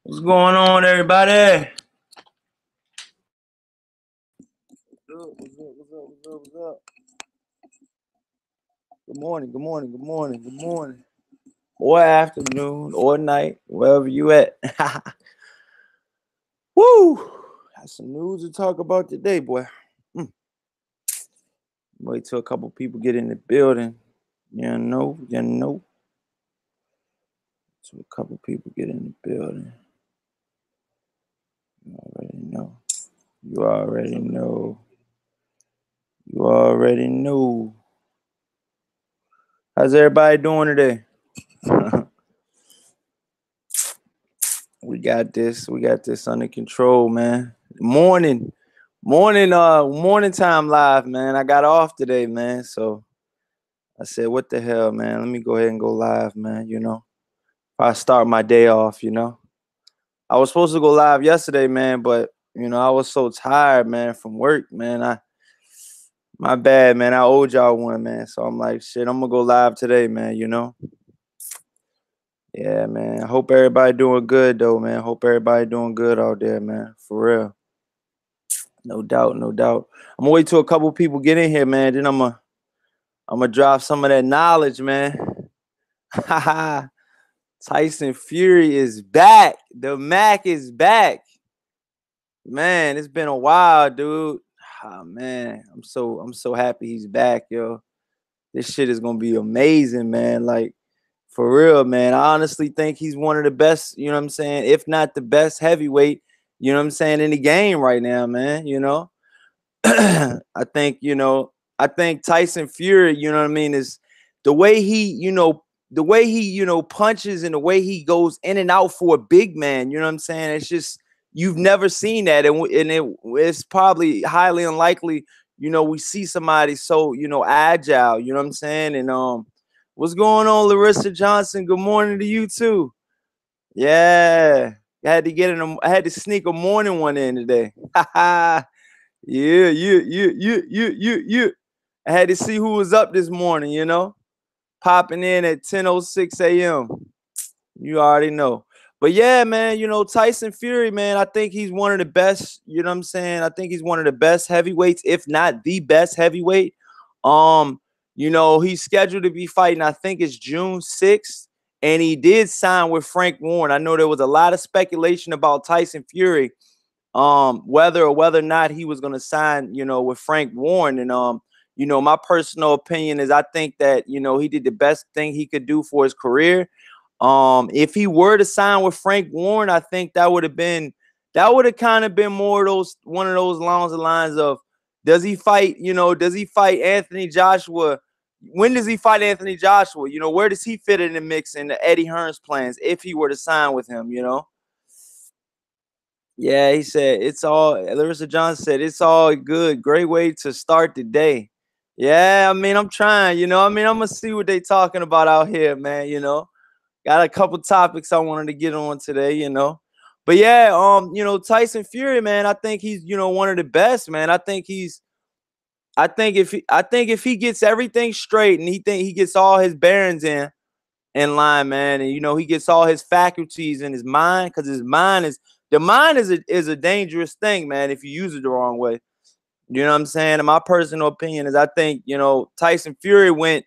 What's going on, everybody? What's up? Good morning, good morning, good morning, good morning. Or afternoon, or night, wherever you at. Woo! Got some news to talk about today, boy. Wait till a couple people get in the building. You know. Till a couple people get in the building. You already know. You already know. You already know. How's everybody doing today? We got this. We got this under control, man. Morning time live, man. I got off today, man. So I said, what the hell, man? Let me go ahead and go live, man. I start my day off, I was supposed to go live yesterday, man, but I was so tired, man, from work, man. My bad, man. I owed y'all one, man. So I'm like, shit, I'm gonna go live today, man, Yeah, man. I hope everybody doing good though, man. Hope everybody doing good out there, man. For real. No doubt, no doubt. I'm gonna wait till a couple people get in here, man. Then I'm gonna drop some of that knowledge, man. Tyson Fury is back. The Mac is back. Man, it's been a while, dude. Oh, man, I'm so happy he's back, yo. This shit is gonna be amazing, man. Like, for real, man. I honestly think he's one of the best, you know what I'm saying? If not the best heavyweight, you know what I'm saying, in the game right now, man. I think, I think Tyson Fury, you know what I mean, is the way he punches and the way he goes in and out for a big man, you know what I'm saying? It's just, you've never seen that. It's probably highly unlikely, we see somebody so, agile, you know what I'm saying? And what's going on, Larissa Johnson? Good morning to you too. Yeah. I had to sneak a morning one in today. Yeah. I had to see who was up this morning, popping in at 10:06 a.m. You already know. But yeah, man, Tyson Fury, man, I think he's one of the best, you know what I'm saying? I think he's one of the best heavyweights, if not the best heavyweight. He's scheduled to be fighting, I think it's June 6th, and he did sign with Frank Warren. I know there was a lot of speculation about Tyson Fury, whether or not he was going to sign, with Frank Warren. And my personal opinion is I think that, he did the best thing he could do for his career. If he were to sign with Frank Warren, I think that would have kind of been more of one of those along the lines of, does he fight Anthony Joshua? When does he fight Anthony Joshua? Where does he fit in the mix in the Eddie Hearn's plans if he were to sign with him, Yeah, he said Larissa Johnson said it's all good. Great way to start the day. Yeah, I mean, I'm trying, I'm gonna see what they talking about out here, man. Got a couple topics I wanted to get on today. But yeah, Tyson Fury, man, I think he's, one of the best, man. I think if he gets everything straight and he gets all his bearings in line, man, and he gets all his faculties in his mind, because the mind is a dangerous thing, man, if you use it the wrong way. You know what I'm saying? And my personal opinion is I think, Tyson Fury went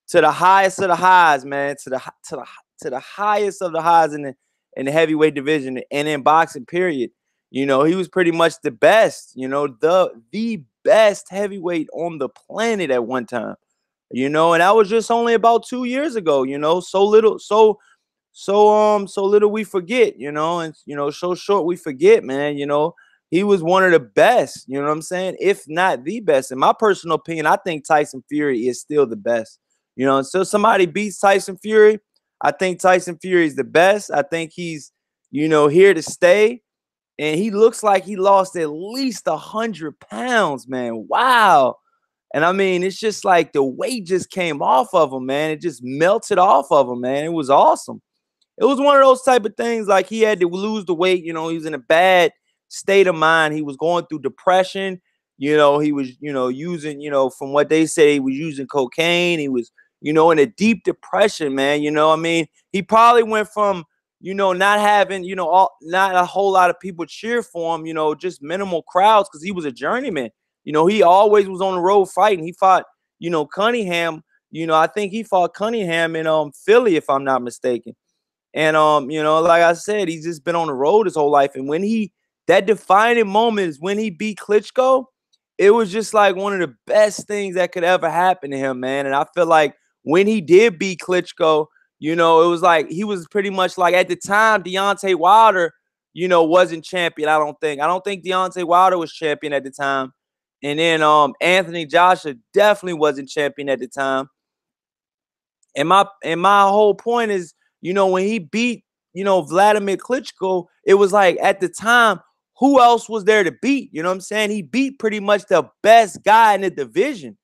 to the highest of the highs, man, to the highest of the highs in the heavyweight division and in boxing, period. He was pretty much the best, the best heavyweight on the planet at one time. And that was just only about 2 years ago, so little we forget, and so short we forget, man. He was one of the best, you know what I'm saying? If not the best. In my personal opinion, I think Tyson Fury is still the best. Until somebody beats Tyson Fury, I think Tyson Fury is the best. I think he's, here to stay. And he looks like he lost at least 100 pounds, man. Wow. And I mean, it's just like the weight just came off of him, man. It just melted off of him, man. It was awesome. It was one of those type of things, like he had to lose the weight. He was in a bad state of mind. He was going through depression. He was, using, from what they say, he was using cocaine. He was, in a deep depression, man. I mean, he probably went from, not having, not a whole lot of people cheer for him, just minimal crowds because he was a journeyman. He always was on the road fighting. He fought, Cunningham. I think he fought Cunningham in Philly, if I'm not mistaken. And like I said, he's just been on the road his whole life. And that defining moment is when he beat Klitschko. It was just like one of the best things that could ever happen to him, man. And I feel like when he did beat Klitschko, it was like he was pretty much like, at the time, Deontay Wilder, wasn't champion. I don't think Deontay Wilder was champion at the time. And then Anthony Joshua definitely wasn't champion at the time. And my whole point is, when he beat, Vladimir Klitschko, it was like, at the time, who else was there to beat? You know what I'm saying? He beat pretty much the best guy in the division.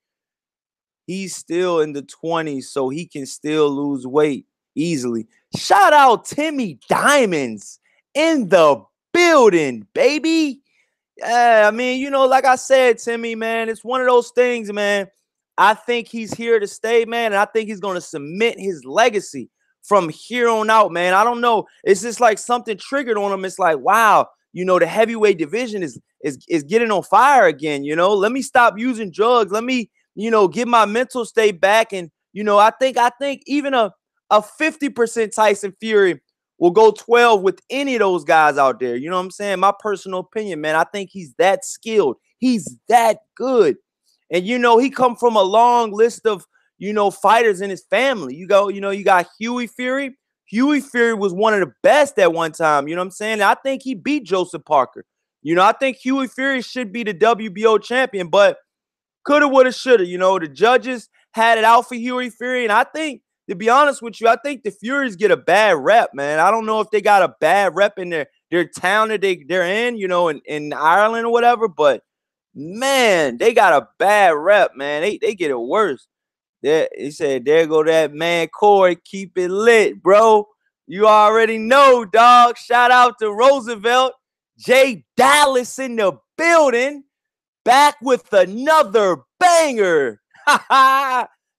He's still in the 20s, so he can still lose weight easily. Shout out Timmy Diamonds in the building, baby. Yeah, I mean, like I said, Timmy, man, it's one of those things, man. I think he's here to stay, man, and I think he's going to cement his legacy from here on out, man. I don't know. It's just like something triggered on him. It's like, wow, the heavyweight division is getting on fire again. Let me stop using drugs. Let me, get my mental state back. And, I think even a 50% Tyson Fury will go 12 with any of those guys out there. You know what I'm saying? My personal opinion, man. I think he's that skilled. He's that good. And, he come from a long list of, fighters in his family. You got Huey Fury. Huey Fury was one of the best at one time. You know what I'm saying? I think he beat Joseph Parker. I think Huey Fury should be the WBO champion, but coulda, woulda, shoulda. The judges had it out for Huey Fury. And I think, to be honest with you, I think the Furies get a bad rep, man. I don't know if they got a bad rep in their town that they're in, in Ireland or whatever, but man, they got a bad rep, man. They get it worse. He said, there go that man Corey, keep it lit, bro. You already know, dog. Shout out to Roosevelt. Jay Dallas in the building. Back with another banger.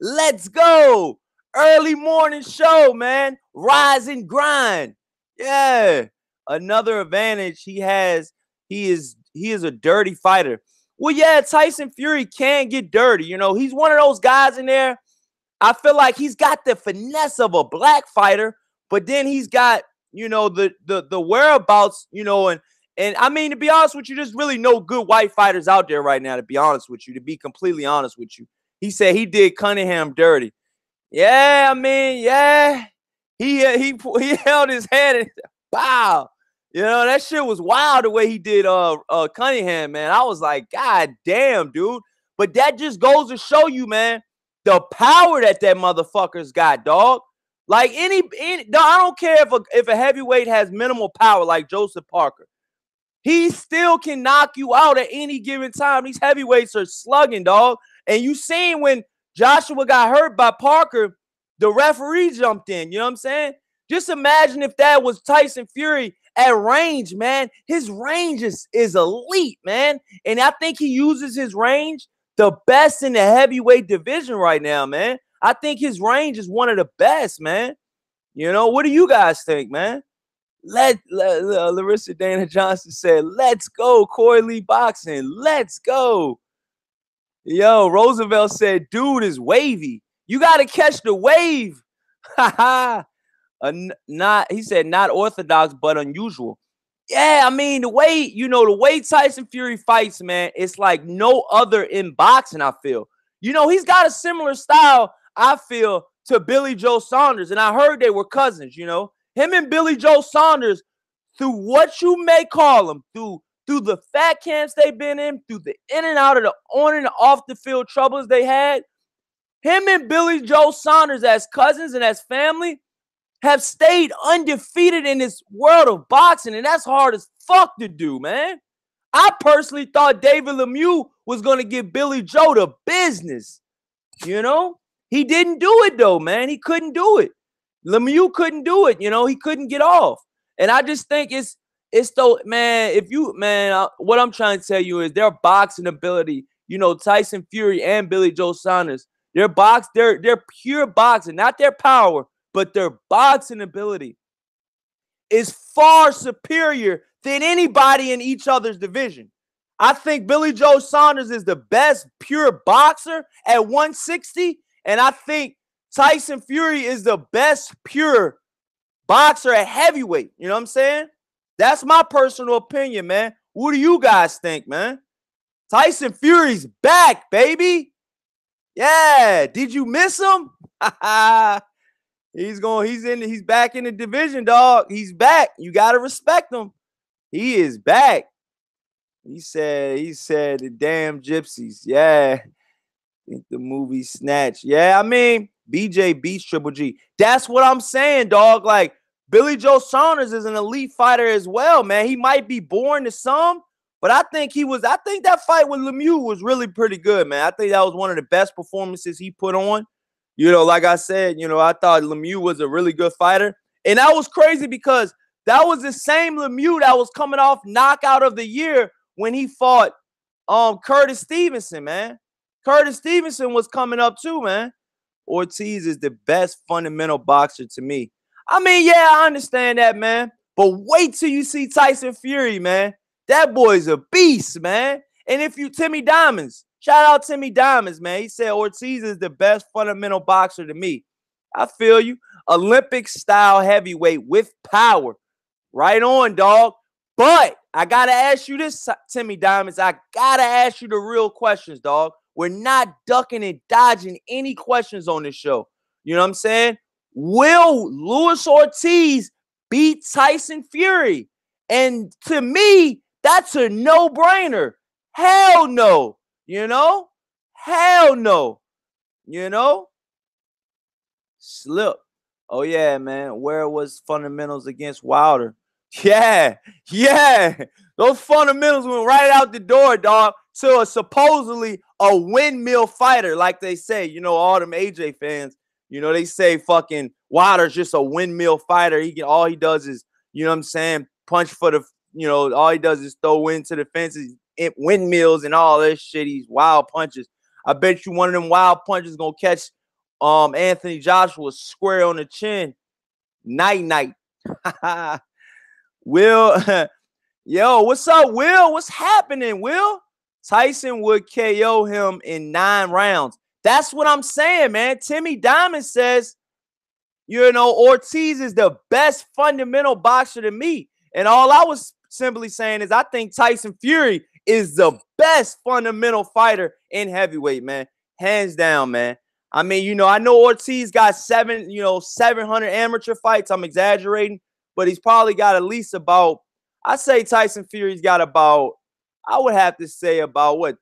Let's go. Early morning show, man. Rise and grind. Yeah. Another advantage he has. He is a dirty fighter. Well, yeah, Tyson Fury can get dirty. He's one of those guys in there. I feel like he's got the finesse of a black fighter, but then he's got, the whereabouts, and I mean, to be honest with you, there's really no good white fighters out there right now, to be honest with you, to be completely honest with you. He said he did Cunningham dirty. Yeah, I mean, yeah. He held his head and wow. That shit was wild the way he did Cunningham, man. I was like, God damn, dude. But that just goes to show you, man, the power that motherfucker's got, dog. Like I don't care if a heavyweight has minimal power like Joseph Parker. He still can knock you out at any given time. These heavyweights are slugging, dog. And you seen when Joshua got hurt by Parker, the referee jumped in. You know what I'm saying? Just imagine if that was Tyson Fury at range, man. His range is elite, man. And I think he uses his range the best in the heavyweight division right now, man. I think his range is one of the best, man. What do you guys think, man? Larissa Dana Johnson said, let's go, Corey Lee Boxing. Let's go. Yo, Roosevelt said, dude is wavy. You got to catch the wave. He said, not orthodox, but unusual. Yeah, I mean, the way Tyson Fury fights, man, it's like no other in boxing, I feel. He's got a similar style, I feel, to Billy Joe Saunders. And I heard they were cousins, Him and Billy Joe Saunders, through what you may call them, through the fat camps they've been in, through the in and out of the on and off the field troubles they had, him and Billy Joe Saunders as cousins and as family have stayed undefeated in this world of boxing, and that's hard as fuck to do, man. I personally thought David Lemieux was going to give Billy Joe the business, He didn't do it, though, man. He couldn't do it. Lemieux couldn't do it, He couldn't get off. And I just think it's though, man, what I'm trying to tell you is their boxing ability, Tyson Fury and Billy Joe Saunders, they're pure boxing, not their power, but their boxing ability is far superior than anybody in each other's division. I think Billy Joe Saunders is the best pure boxer at 160, and I think Tyson Fury is the best pure boxer at heavyweight. You know what I'm saying? That's my personal opinion, man. What do you guys think, man? Tyson Fury's back, baby. Yeah. Did you miss him? He's back in the division, dog. He's back. You gotta respect him. He is back. He said the damn gypsies. Yeah. I think the movie Snatch. Yeah, I mean, BJ beats Triple G. That's what I'm saying, dog. Like, Billy Joe Saunders is an elite fighter as well, man. He might be boring to some, but I think that fight with Lemieux was really pretty good, man. I think that was one of the best performances he put on. You know, like I said, you know, I thought Lemieux was a really good fighter. And that was crazy because that was the same Lemieux that was coming off knockout of the year when he fought Curtis Stevenson, man. Curtis Stevenson was coming up too, man. Ortiz is the best fundamental boxer to me. I mean, yeah, I understand that, man. But wait till you see Tyson Fury, man. That boy's a beast, man. And if you, Timmy Diamonds, shout out Timmy Diamonds, man. He said Ortiz is the best fundamental boxer to me. I feel you. Olympic-style heavyweight with power. Right on, dog. But I got to ask you this, Timmy Diamonds. I got to ask you the real questions, dog. We're not ducking and dodging any questions on this show. You know what I'm saying? Will Luis Ortiz beat Tyson Fury? And to me, that's a no-brainer. Hell no. You know? Hell no. You know? Slip. Oh, yeah, man. Where was fundamentals against Wilder? Yeah. Those fundamentals went right out the door, dog, to a supposedly a windmill fighter, like they say. You know, all them AJ fans, you know, they say fucking Wilder's just a windmill fighter. All he does is, you know what I'm saying, punch for the, you know, all he does is throw into the fences, windmills and all this shit. He's wild punches. I bet you one of them wild punches gonna catch Anthony Joshua square on the chin. Night. Will, yo, what's up, Will? What's happening, Will? Tyson would KO him in 9 rounds. That's what I'm saying, man. Timmy Diamond says, you know, Ortiz is the best fundamental boxer to me. And all I was simply saying is I think Tyson Fury is the best fundamental fighter in heavyweight, man. Hands down, man. I mean, you know, I know Ortiz got 700 amateur fights. I'm exaggerating, but he's probably got at least about, I say Tyson Fury's got about, I would have to say about what,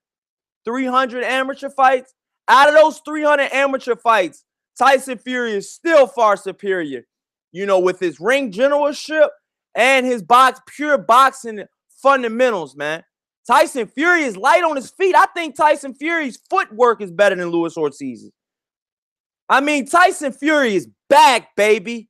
300 amateur fights? Out of those 300 amateur fights, Tyson Fury is still far superior, you know, with his ring generalship and his pure boxing fundamentals, man. Tyson Fury is light on his feet. I think Tyson Fury's footwork is better than Luis Ortiz's. I mean, Tyson Fury is back, baby.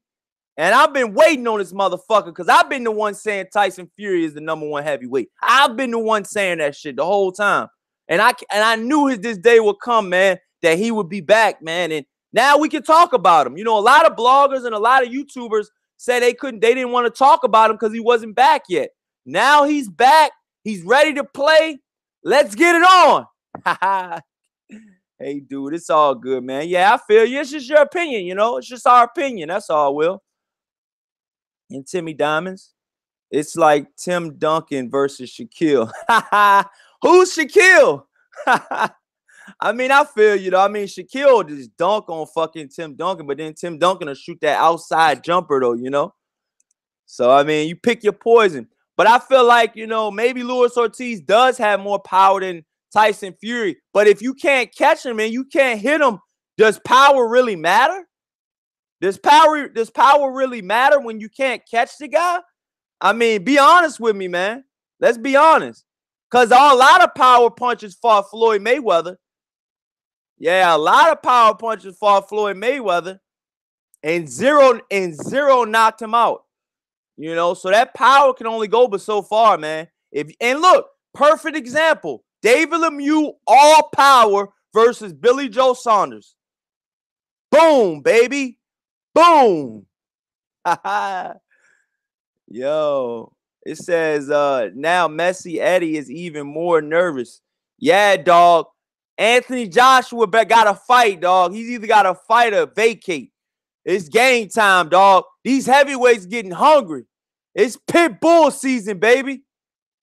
And I've been waiting on this motherfucker because I've been the one saying Tyson Fury is the #1 heavyweight. I've been the one saying that shit the whole time. And I knew this day would come, man, that he would be back, man. And now we can talk about him. You know, a lot of bloggers and a lot of YouTubers said they didn't want to talk about him because he wasn't back yet. Now he's back. He's ready to play. Let's get it on. Hey, dude, it's all good, man. Yeah, I feel you. It's just your opinion, you know. It's just our opinion. That's all, Will. And Timmy Diamonds, it's like Tim Duncan versus Shaquille. Who's Shaquille? I mean, I feel you, though. I mean, Shaquille will just dunk on fucking Tim Duncan, but then Tim Duncan will shoot that outside jumper, though, you know? So, I mean, you pick your poison. But I feel like, you know, maybe Luis Ortiz does have more power than Tyson Fury. But if you can't catch him and you can't hit him, does power really matter? Does power really matter when you can't catch the guy? I mean, be honest with me, man. Let's be honest. Because a lot of power punches fought Floyd Mayweather. Yeah, a lot of power punches fought Floyd Mayweather. And zero knocked him out. You know, so that power can only go but so far, man. And look, perfect example. David Lemieux, all power versus Billy Joe Saunders. Boom, baby. Boom. Yo, it says now Messi Eddie is even more nervous. Yeah, dog. Anthony Joshua got to fight, dog. He's either got to fight or vacate. It's game time, dog. These heavyweights getting hungry. It's pit bull season, baby.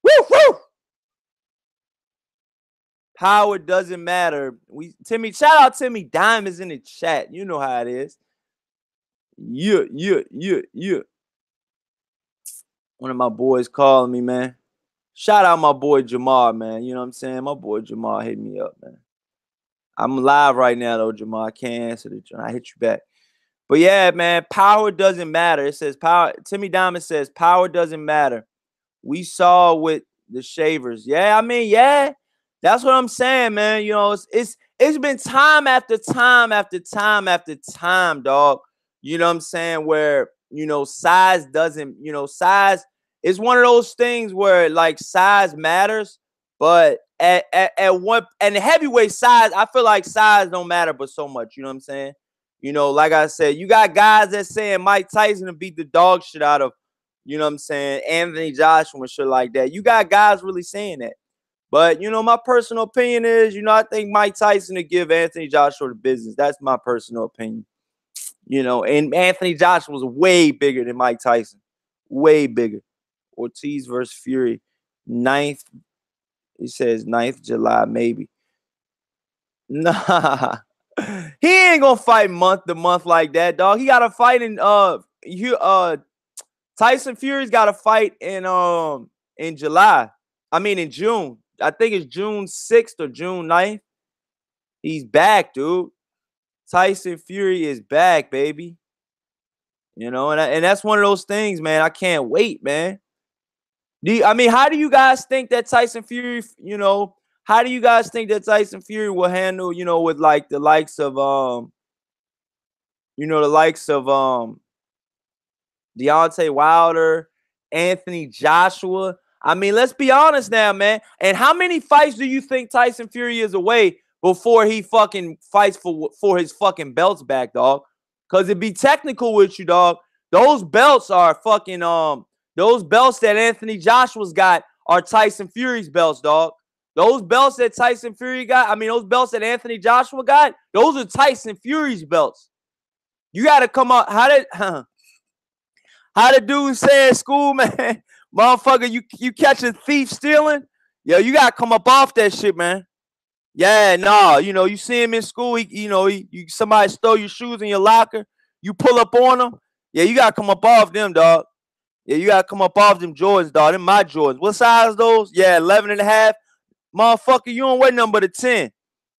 Woo, woo. Power doesn't matter. Timmy, shout out Timmy Diamonds in the chat. You know how it is. Yeah. One of my boys calling me, man. Shout out my boy Jamal, man. You know what I'm saying? My boy Jamal hit me up, man. I'm live right now, though, Jamal. I can't answer the I hit you back. But yeah, man, power doesn't matter. It says power. Timmy Diamond says power doesn't matter. We saw with the Shavers. Yeah, I mean, yeah. That's what I'm saying, man. You know, it's been time after time after time after time, dog. You know what I'm saying? Where, you know, size doesn't, you know, size is one of those things where like size matters, but at one and the heavyweight size, I feel like size don't matter but so much. You know what I'm saying? You know, like I said, you got guys that saying Mike Tyson to beat the dog shit out of, you know what I'm saying, Anthony Joshua and shit like that. You got guys really saying that. But, you know, my personal opinion is, you know, I think Mike Tyson to give Anthony Joshua the business. That's my personal opinion. You know, and Anthony Joshua was way bigger than Mike Tyson. Way bigger. Ortiz versus Fury. 9th. It says 9th July, maybe. Nah. He ain't gonna fight month to month like that, dog. He got to fight in Tyson Fury's got to fight in July. I mean in June. I think it's June 6th or June 9th. He's back, dude. Tyson Fury is back, baby. You know, and that's one of those things, man. I can't wait, man. I mean, how do you guys think that Tyson Fury, you know, how do you guys think that Tyson Fury will handle, you know, with like the likes of Deontay Wilder, Anthony Joshua? I mean, let's be honest now, man. And how many fights do you think Tyson Fury is away before he fucking fights for his fucking belts back, dog? Because it'd be technical with you, dog. Those belts are fucking those belts that Anthony Joshua's got are Tyson Fury's belts, dog. Those belts that Tyson Fury got, I mean, those belts that Anthony Joshua got, those are Tyson Fury's belts. You got to come up. How the dude say in school, man? Motherfucker, you catch a thief stealing? Yo, you got to come up off that shit, man. Yeah, no, you know, you see him in school, somebody stole your shoes in your locker, you pull up on them. Yeah, you got to come up off them, dog. Yeah, you got to come up off them Jordans, dog. Them my Jordans. What size those? Yeah, 11 and a half. Motherfucker, you don't wear nothing but a 10.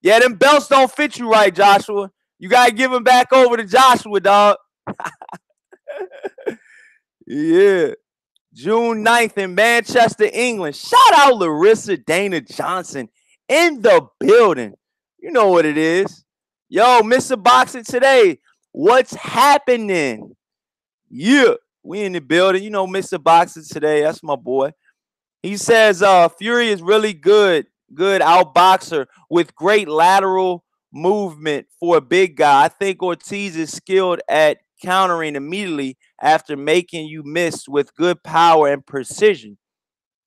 Yeah, them belts don't fit you right, Joshua. You got to give them back over to Joshua, dog. Yeah. June 9th in Manchester, England. Shout out Larissa Dana Johnson in the building. You know what it is. Yo, Mr. Boxing Today. What's happening? Yeah, we in the building. You know Mr. Boxing Today. That's my boy. He says Fury is really good outboxer with great lateral movement for a big guy. I think Ortiz is skilled at countering immediately after making you miss with good power and precision.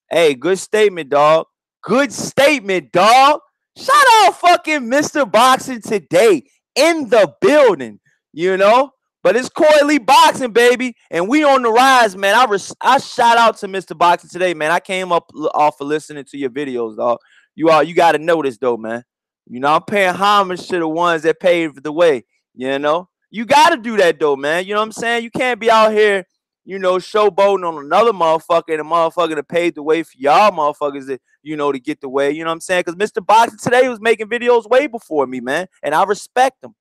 Hey, good statement, dog. Good statement, dog. Shout out fucking Mr. Boxing Today in the building, you know? But it's Coily Boxing, baby, and we on the rise, man. I shout out to Mr. Boxing Today, man. I came up off of listening to your videos, dog. You got to know this, though, man. You know, I'm paying homage to the ones that paved the way, you know? You got to do that, though, man. You know what I'm saying? You can't be out here, you know, showboating on another motherfucker and a motherfucker to pave the way for y'all motherfuckers to, you know, to get the way. You know what I'm saying? Because Mr. Boxing Today was making videos way before me, man, and I respect him.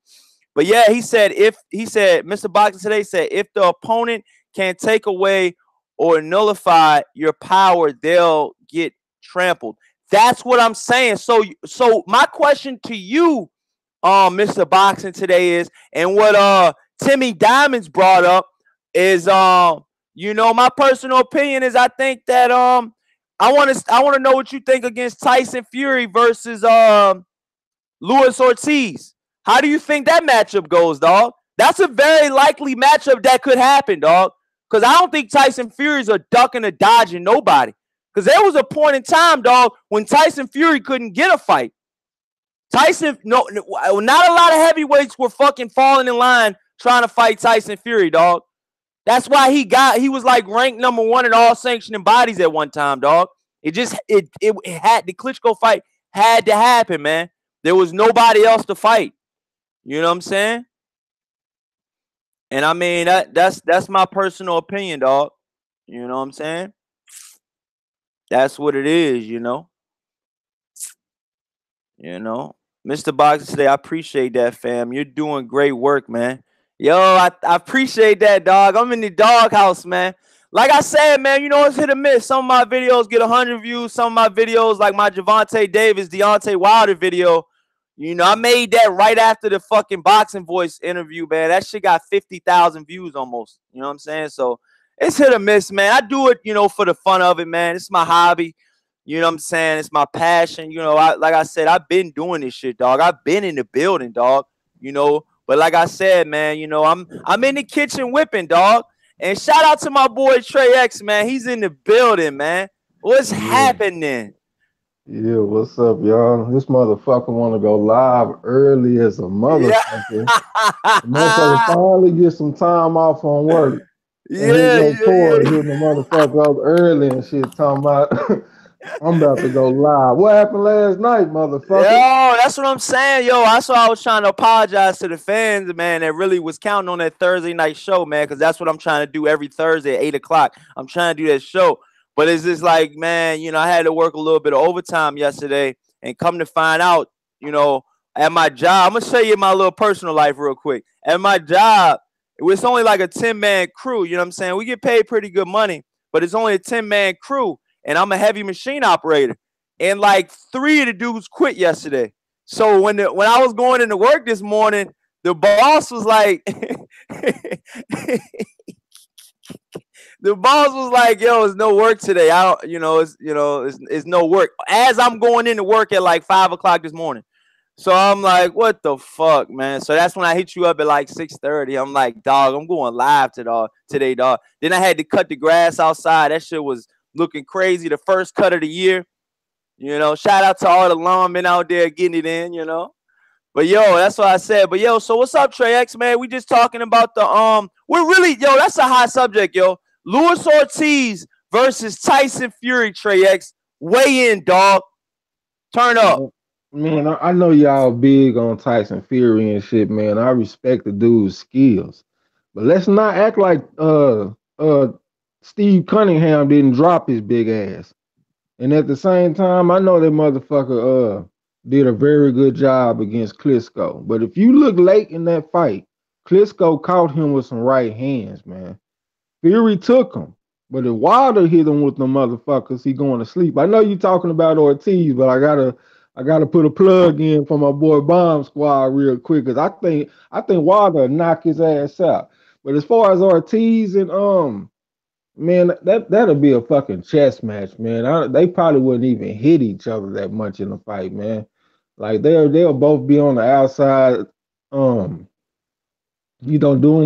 But yeah, Mr. Boxing Today said, if the opponent can take away or nullify your power, they'll get trampled. That's what I'm saying. So my question to you, Mr. Boxing Today is, and what Timmy Diamonds brought up is, you know, my personal opinion is I think that I want to know what you think against Tyson Fury versus Luis Ortiz. How do you think that matchup goes, dog? That's a very likely matchup that could happen, dog. Because I don't think Tyson Fury's a ducking or dodging nobody. Because there was a point in time, dog, when Tyson Fury couldn't get a fight. Tyson, no, not a lot of heavyweights were fucking falling in line trying to fight Tyson Fury, dog. That's why he was like ranked #1 in all sanctioning bodies at one time, dog. It had the Klitschko fight had to happen, man. There was nobody else to fight. You know what I'm saying? And I mean that's my personal opinion, dog. You know what I'm saying? That's what it is, you know. You know, Mr. Boxer today, I appreciate that, fam. You're doing great work, man. Yo, I appreciate that, dog. I'm in the doghouse, man. Like I said, man, you know, it's hit or miss. Some of my videos get 100 views. Some of my videos, like my Javante Davis, Deontay Wilder video, you know, I made that right after the fucking Boxing Voice interview, man. That shit got 50,000 views almost. You know what I'm saying? So it's hit or miss, man. I do it, you know, for the fun of it, man. It's my hobby. You know what I'm saying? It's my passion. You know, like I said, I've been doing this shit, dog. I've been in the building, dog. You know, but like I said, man, you know, I'm in the kitchen whipping, dog. And shout out to my boy Trey X, man. He's in the building, man. What's happening? Yeah, what's up, y'all? This motherfucker want to go live early as a motherfucker. The motherfucker finally get some time off on work. And Corey hitting the motherfucker up early and shit, talking about I'm about to go live. What happened last night, motherfucker? Yo, that's what I'm saying. Yo, that's why I was trying to apologize to the fans, man, that really was counting on that Thursday night show, man, because that's what I'm trying to do every Thursday at 8 o'clock. I'm trying to do that show. But it's just like, man, you know, I had to work a little bit of overtime yesterday, and come to find out, you know, at my job, I'm going to show you my little personal life real quick. At my job, it's only like a 10-man crew, you know what I'm saying? We get paid pretty good money, but it's only a 10-man crew, and I'm a heavy machine operator. And like 3 of the dudes quit yesterday. So when I was going into work this morning, the boss was like, the boss was like, yo, it's no work today. I don't, it's no work. As I'm going into work at like 5 o'clock this morning. So I'm like, what the fuck, man? So that's when I hit you up at like 6:30. I'm like, dog, I'm going live today, dog. Then I had to cut the grass outside. That shit was looking crazy. The first cut of the year. You know, shout out to all the lawmen out there getting it in, you know. But yo, that's what I said. But yo, so what's up, Trey X, man? We just talking about that's a hot subject, yo. Luis Ortiz versus Tyson Fury, Trey X. Weigh in, dog. Turn up. Man, I know y'all big on Tyson Fury and shit, man. I respect the dude's skills. But let's not act like Steve Cunningham didn't drop his big ass. And at the same time, I know that motherfucker did a very good job against Klitschko. But if you look late in that fight, Klitschko caught him with some right hands, man. Fury took him. But if Wilder hit him with the motherfuckers, he going to sleep. I know you talking about Ortiz, but I gotta put a plug in for my boy Bomb Squad real quick, because I think Wilder knock his ass out. But as far as Ortiz and man, that'll be a fucking chess match, man. They probably wouldn't even hit each other that much in the fight, man. Like they'll both be on the outside, doing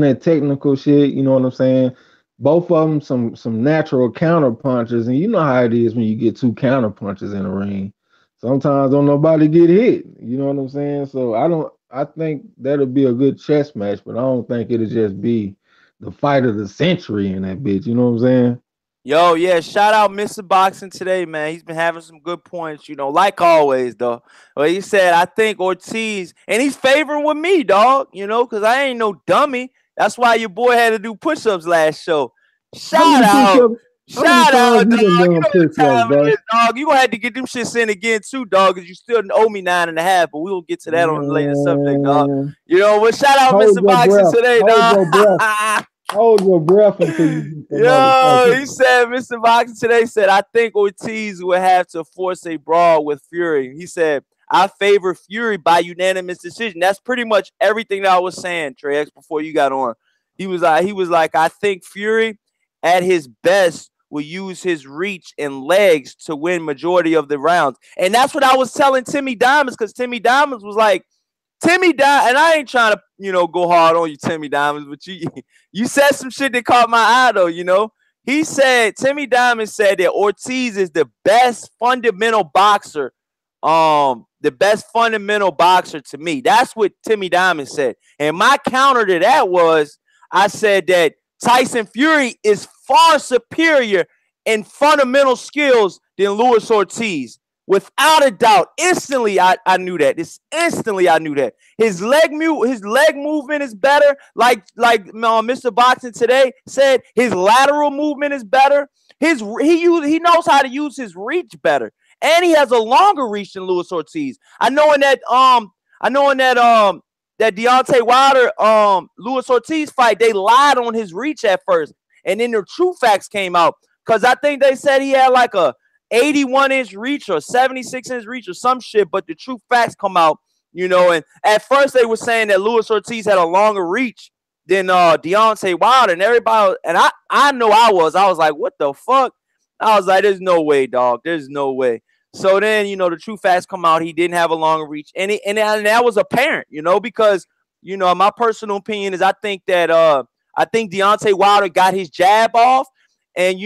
that technical shit. You know what I'm saying? Both of them some natural counter punches, and you know how it is when you get 2 counter punches in the ring. Sometimes don't nobody get hit. You know what I'm saying? So I think that'll be a good chess match, but I don't think it'll just be the fight of the century in that bitch. You know what I'm saying? Yo, yeah, shout out Mr. Boxing today, man. He's been having some good points, you know, like always, though. Well, he said, I think Ortiz, and he's favoring with me, dog, you know, because I ain't no dummy. That's why your boy had to do push-ups last show. Shout out, dog. You know what time it is, dog. You gonna have to get them shits in again too, dog, because you still owe me 9.5. But we will get to that on a later subject, dog. You know, but shout out Mr. Boxing today, dog. Hold your breath until you. Yo, he said, Mr. Boxing today said, I think Ortiz will have to force a brawl with Fury. He said, I favor Fury by unanimous decision. That's pretty much everything that I was saying, Trey X, before you got on. He was like, I think Fury at his best will use his reach and legs to win majority of the rounds. And that's what I was telling Timmy Diamonds, because Timmy Diamonds was like, Timmy Diamond, and I ain't trying to, go hard on you, Timmy Diamonds, but you said some shit that caught my eye though. He said, Timmy Diamond said that Ortiz is the best fundamental boxer. The best fundamental boxer to me. That's what Timmy Diamond said. And my counter to that was, I said that Tyson Fury is far superior in fundamental skills than Luis Ortiz. Without a doubt, instantly I knew that. Instantly I knew that. His leg movement is better. Like Mr. Boxing today said, his lateral movement is better. He knows how to use his reach better, and he has a longer reach than Luis Ortiz. I know in that Deontay Wilder Luis Ortiz fight, they lied on his reach at first, and then the true facts came out, because I think they said he had like a 81-inch reach or 76-inch reach or some shit, but the true facts come out, and at first they were saying that Luis Ortiz had a longer reach than Deontay Wilder, and everybody, and I know I was like, what the fuck? I was like, there's no way, dog. There's no way. So then, the true facts come out. He didn't have a longer reach, and that was apparent, because my personal opinion is I think Deontay Wilder got his jab off. And,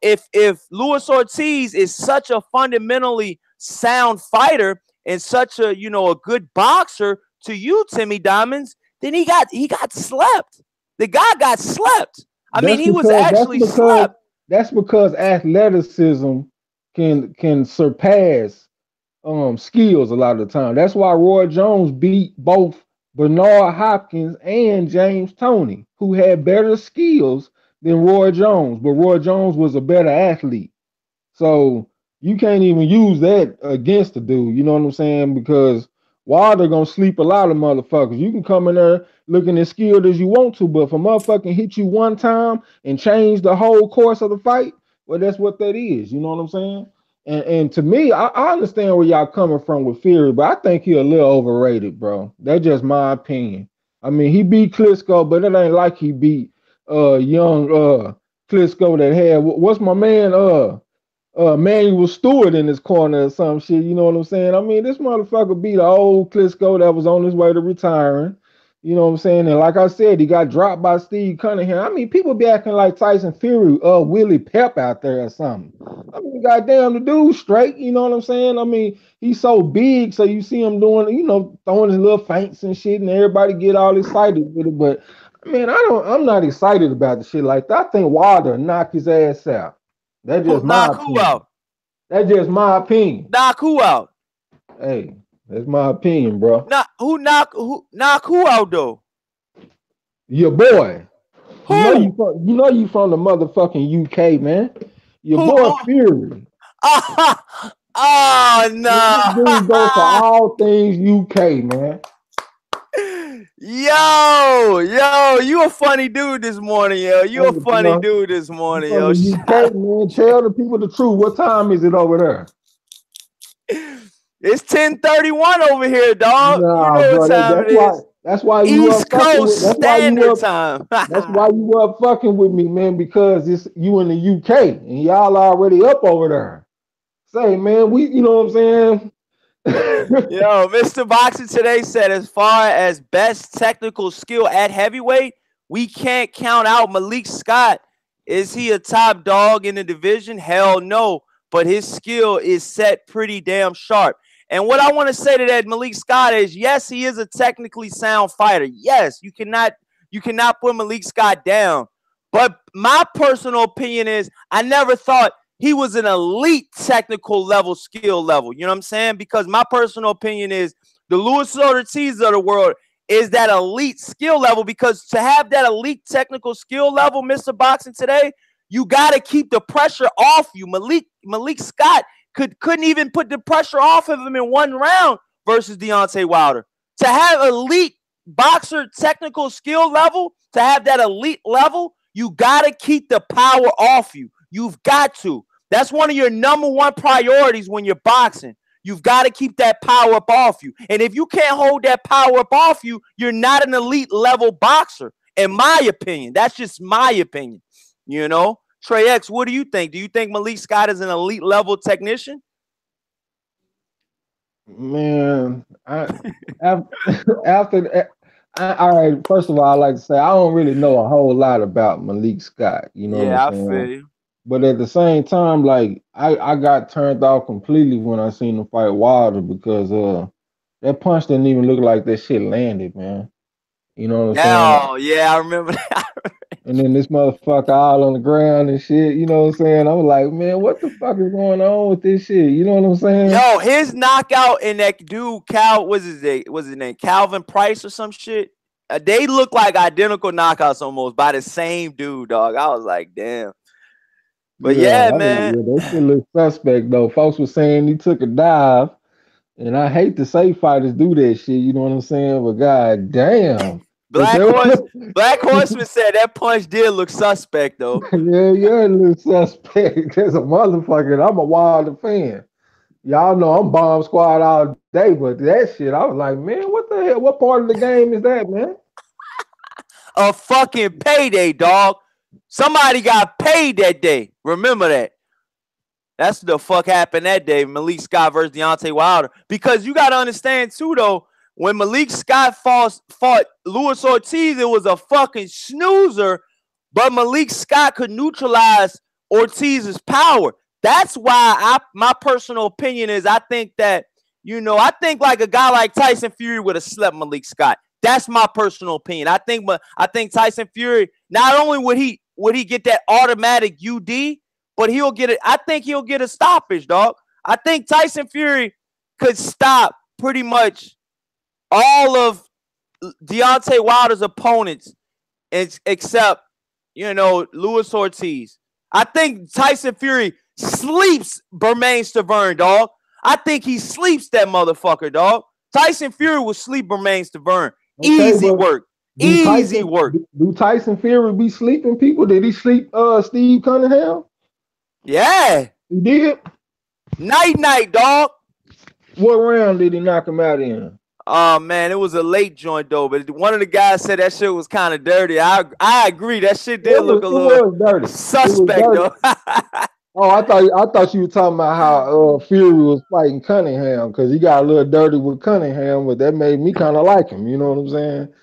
if Luis Ortiz is such a fundamentally sound fighter and such a, a good boxer to you, Timmy Diamonds, then he got slept. The guy got slept. He was actually slept. That's because athleticism can surpass skills a lot of the time. That's why Roy Jones beat both Bernard Hopkins and James Toney, who had better skills than Roy Jones, but Roy Jones was a better athlete. So you can't even use that against the dude, you know what I'm saying? Because Wilder gonna sleep a lot of motherfuckers. You can come in there looking as skilled as you want to, but if a motherfucking hit you one time and change the whole course of the fight, well, that's what that is, you know what I'm saying? And to me, I understand where y'all coming from with Fury, but I think he a little overrated, bro. That's just my opinion. He beat Klitschko, but it ain't like he beat young Klitschko that had what's my man Manuel Stewart in his corner or some shit, you know what I'm saying? This motherfucker beat an old Klitschko that was on his way to retiring, you know what I'm saying? And like I said, he got dropped by Steve Cunningham. People be acting like Tyson Fury Willie Pep out there or something. Goddamn, the dude straight, you know what I'm saying? He's so big, so you see him doing, throwing his little feints and shit, and everybody get all excited with it, but I'm not excited about the shit like that. I think Wilder knocked his ass out. That's just my opinion. Who out? That's just my opinion. Knock who out? Hey, that's my opinion, bro. Who knock who out though? Your boy. Who? You know you from the motherfucking UK, man. Your boy Fury. Oh no. This dude go for all things UK, man. Yo, you a funny dude this morning, yo. You a funny dude this morning, yo. UK, man. Tell the people the truth. What time is it over there? It's 10:31 over here, dog. Nah, you know what time it is. That's why you East Coast Standard Time. That's why you up fucking with me, man, because it's you in the UK and y'all already up over there. Say, man, you know what I'm saying? Yo, Mr. Boxing today said, as far as best technical skill at heavyweight, we can't count out Malik Scott. Is he a top dog in the division? Hell no, but his skill is set pretty damn sharp. And what I want to say to that Malik Scott is, yes, he is a technically sound fighter. Yes, you cannot put Malik Scott down. But my personal opinion is, I never thought he was an elite technical level, skill level. You know what I'm saying? Because my personal opinion is the Luis Ortiz of the world is that elite skill level, because to have that elite technical skill level, Mr. Boxing today, you got to keep the pressure off you. Malik Scott couldn't even put the pressure off of him in one round versus Deontay Wilder. To have elite boxer technical skill level, to have that elite level, you got to keep the power off you. You've got to. That's one of your number one priorities when you're boxing. You've got to keep that power up off you. And if you can't hold that power up off you, you're not an elite level boxer, in my opinion. That's just my opinion. Trey X, what do you think? Do you think Malik Scott is an elite level technician? Man, after, after that, all right. First of all, I like to say I don't really know a whole lot about Malik Scott. You know what I'm Yeah, I feel saying? you. But at the same time, like I got turned off completely when I seen him fight Wilder because that punch didn't even look like that shit landed, man. You know what I'm saying? Yeah, yeah, I remember that. And then this motherfucker all on the ground and shit. You know what I'm saying? I was like, man, what the fuck is going on with this shit? You know what I'm saying? Yo, his knockout and that dude Cal was his name Calvin Price or some shit. They look like identical knockouts almost by the same dude, dog. I was like, damn. But Yeah, yeah, man. yeah, that shit looks suspect though. Folks were saying he took a dive, and I hate to say fighters do that shit. You know what I'm saying? But god damn, if Black Horse Black Horseman said that punch did look suspect though. yeah, it looks suspect. There's a motherfucker. I'm a Wilder fan. Y'all know I'm bomb squad all day, but that shit, I was like, man, what the hell? What part of the game is that, man? A fucking payday, dog. Somebody got paid that day. Remember that. That's the fuck happened that day. Malik Scott versus Deontay Wilder. Because you gotta understand too, though, when Malik Scott fought Luis Ortiz, it was a fucking snoozer, but Malik Scott could neutralize Ortiz's power. That's why my personal opinion is I think that, I think like a guy like Tyson Fury would have slept Malik Scott. That's my personal opinion. I think Tyson Fury, not only would he get that automatic UD, but he'll get it. I think he'll get a stoppage, dog. I think Tyson Fury could stop pretty much all of Deontay Wilder's opponents, except Luis Ortiz. I think Tyson Fury sleeps Bermain Stavern, dog. I think he sleeps that motherfucker, dog. Tyson Fury will sleep Bermain Stavern. Okay, Easy but work. do Easy Tyson work. do Tyson Fury be sleeping people? Did he sleep Steve Cunningham? Yeah. He did. Night night, dog. What round did he knock him out in? Oh man, it was a late joint though. But one of the guys said that shit was kind of dirty. I agree. That shit did look a It little was dirty. It was suspect dirty. though. Oh, I thought you were talking about how Fury was fighting Cunningham because he got a little dirty with Cunningham, but that made me kind of like him. You know what I'm saying?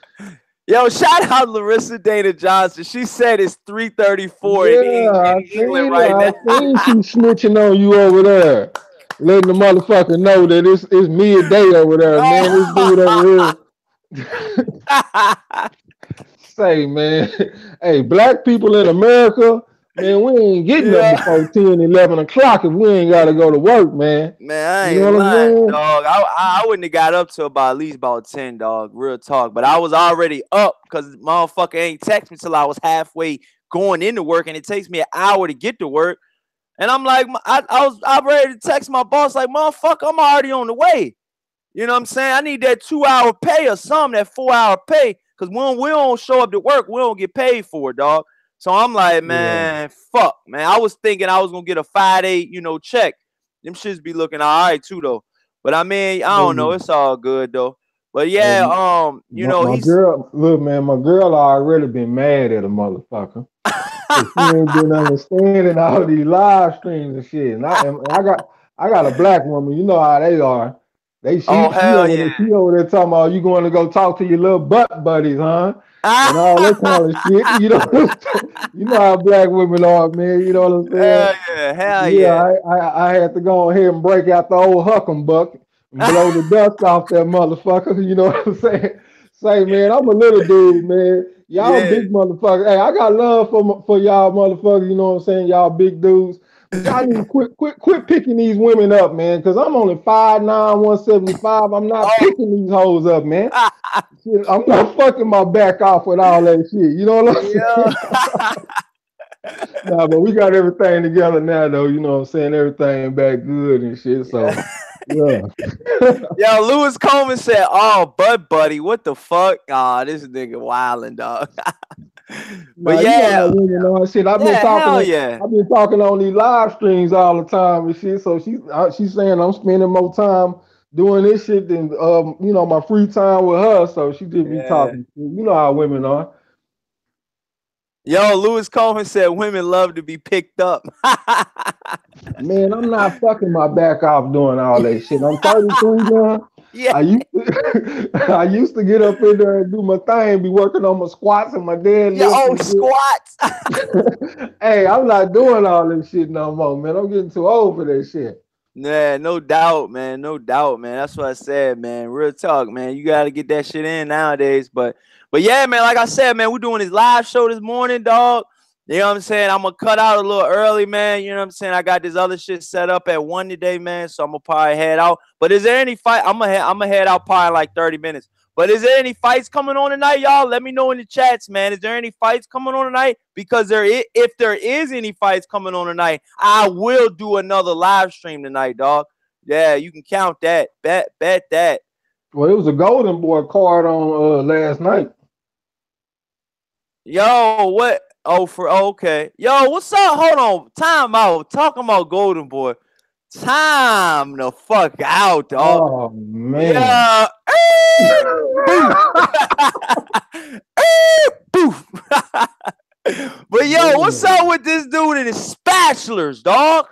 Yo, shout out Larissa Dana Johnson. She said it's 3:34 Yeah, in I England seen right I now. seen she snitching on you over there, letting the motherfucker know that it's midday over there, man. This dude over here. Say, man, hey, black people in America, man, we ain't getting up Yeah. before 10, 11 o'clock if we ain't got to go to work, man. Man, I You know ain't what I'm lying, saying? dog. I wouldn't have got up till about at least about 10, dog. Real talk. But I was already up because motherfucker ain't text me till I was halfway going into work, and it takes me an hour to get to work. And I'm like, I'm ready to text my boss, like, motherfucker, I'm already on the way. You know what I'm saying? I need that 2 hour pay or something, that 4 hour pay. Cause when we don't show up to work, we don't get paid for it, dog. So I'm like, Yeah. man, fuck, man. I was thinking I was gonna get a 5 day, check. Them shits be looking all right too, though. But I mean, I don't know. Hey, It's all good though. But hey, yeah, my he's girl, look, man, my girl already been mad at a motherfucker. 'Cause she ain't been understanding all these live streams and shit. And I got a black woman. You know how they are. They oh hell yeah. she over there talking about you going to go talk to your little butt buddies, huh? And all that kind of shit. You know, you know how black women are, man. You know what I'm saying? Hell yeah, hell Yeah, yeah. I had to go ahead and break out the old huckum buck and blow the dust off that motherfucker. You know what I'm saying? Say, man, I'm a little dude, man. Y'all Yeah. big motherfuckers. Hey, I got love for y'all motherfuckers. You know what I'm saying? Y'all big dudes. But y'all need to quit picking these women up, man. Because I'm only 5'9", 175. I'm not Oh, picking these hoes up, man. Shit, I'm not fucking my back off with all that shit. You know what I'm yeah. saying? Nah, but we got everything together now, though. You know what I'm saying? Everything back good and shit. So, Yeah. yeah. Yo, Lewis Coleman said, "Oh, Bud Buddy, what the fuck? Ah, this nigga wilding, dog." But Nah, you know yeah, how women are shit. yeah, hell yeah, I've been talking on these live streams all the time and shit. So she's saying I'm spending more time doing this shit than my free time with her. So she just be yeah. talking. You know how women are. Yo, Lewis Coleman said women love to be picked up. Man, I'm not fucking my back off doing all that shit. I'm 33 now. Yeah. I used to get up in there and do my thing, be working on my squats and my Yeah. deadlifts Oh, and shit. squats. Hey, I'm not doing all this shit no more, man. I'm getting too old for that shit. Yeah, no doubt, man. No doubt, man. That's what I said, man. Real talk, man. You got to get that shit in nowadays. But yeah, man, like I said, man, we're doing this live show this morning, dog. You know what I'm saying? I'm gonna cut out a little early, man. You know what I'm saying? I got this other shit set up at 1 today, man. So I'm gonna probably head out. But is there any fight? I'm gonna head out probably in like 30 minutes. But is there any fights coming on tonight, y'all? Let me know in the chats, man. Is there any fights coming on tonight? Because if there is any fights coming on tonight, I will do another live stream tonight, dog. Yeah, you can count that. Bet that. Well, it was a Golden Boy card on last night. Yo, what? Okay. Yo, what's up? Hold on. Time out. Talking about Golden Boy. Time the fuck out, dog. Oh man. Yeah. Boof. Boof. But yo, what's up with this dude and his spatulas, dog?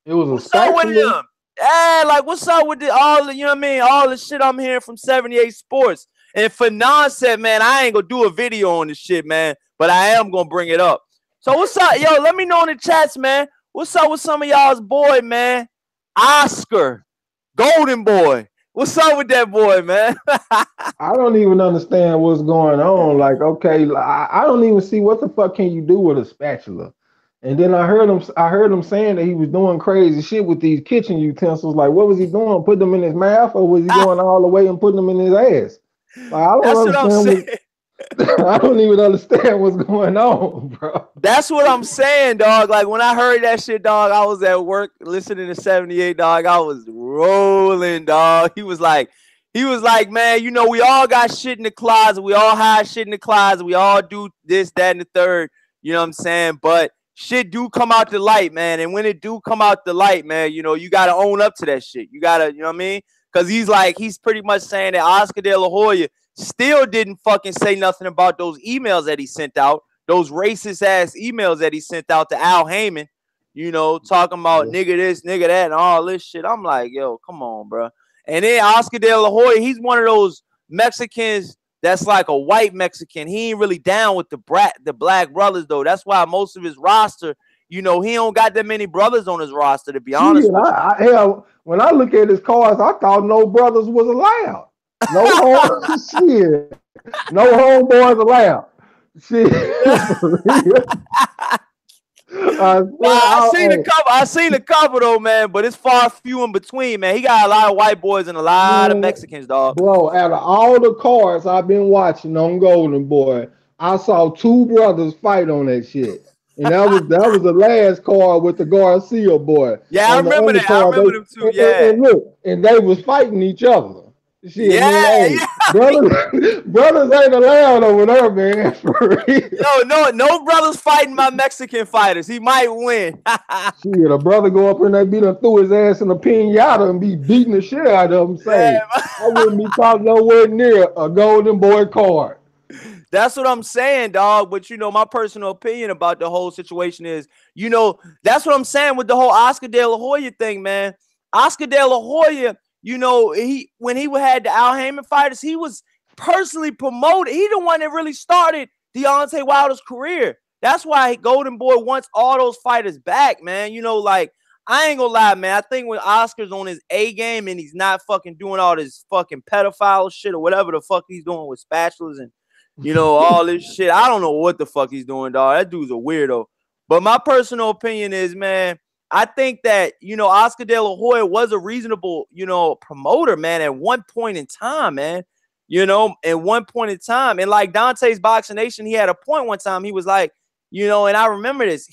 It was a What's up with spatula. him? Yeah, like what's up with all the, you know what I mean? All the shit I'm hearing from 78 Sports. And for nonsense, man, I ain't gonna do a video on this shit, man. But I am gonna bring it up. So what's up? Yo, let me know in the chats, man. What's up with some of y'all's boy, man? Oscar, Golden Boy. What's up with that boy, man? I don't even understand what's going on. Like, okay, I don't even see what the fuck can you do with a spatula. And then I heard him saying that he was doing crazy shit with these kitchen utensils. Like, what was he doing? Put them in his mouth, or was he going all the way and putting them in his ass? Like, I don't That's what I'm understand saying. I don't even understand what's going on, bro. That's what I'm saying, dog. Like when I heard that shit, dog, I was at work listening to 78, dog. I was rolling, dog. He was like, man, you know, we all got shit in the closet. We all hide shit in the closet. We all do this, that, and the third. You know what I'm saying? But shit do come out the light, man. And when it do come out the light, man, you know, you gotta own up to that shit. You gotta, you know what I mean? Because he's pretty much saying that Oscar De La Hoya still didn't fucking say nothing about those emails that he sent out, those racist ass emails that he sent out to Al Heyman, you know, talking about nigga this, nigga that, and all this shit. I'm like, yo, come on, bro. And then Oscar De La Hoya, he's one of those Mexicans that's like a white Mexican. He ain't really down with the black brothers though. That's why most of his roster, you know, he don't got that many brothers on his roster, to be honest Shit, with you. hell, when I look at his cards, I thought no brothers was allowed. No home, shit. No homeboys allowed. Shit, for real. I Nah, swear, I seen a couple though, man, but it's far few in between, man. He got a lot of white boys and a lot of man, Mexicans, dog. bro, out of all the cards I've been watching on Golden Boy, I saw two brothers fight on that shit. And that was the last card with the Garcia boy. Yeah, I On the remember other that. I card, remember them too. and Yeah, look, and they was fighting each other. Shit, man, yeah, hey, yeah. brothers ain't allowed over there, man. For real. No brothers fighting my Mexican fighters. He might win. Shit, a brother go up in there, beat him through his ass in a pinata and be beating the shit out of him. Yeah, Say, I wouldn't be talking nowhere near a Golden Boy card. that's what I'm saying, dog. But you know, my personal opinion about the whole situation is, you know, that's what I'm saying with the whole Oscar De La Hoya thing, man. Oscar De La Hoya, you know, when he had the Al Heyman fighters, he was personally promoted. He the one that really started Deontay Wilder's career. That's why Golden Boy wants all those fighters back, man. You know, like I ain't gonna lie, man. I think when Oscar's on his A game and he's not fucking doing all this fucking pedophile shit or whatever the fuck he's doing with spatulas and you know, all this shit. I don't know what the fuck he's doing, dog. That dude's a weirdo. But my personal opinion is, man, I think that, you know, Oscar De La Hoya was a reasonable, you know, promoter, man, at one point in time, man. You know, at one point in time. And like Dante's Boxing Nation, he had a point one time. He was like, you know, and I remember this.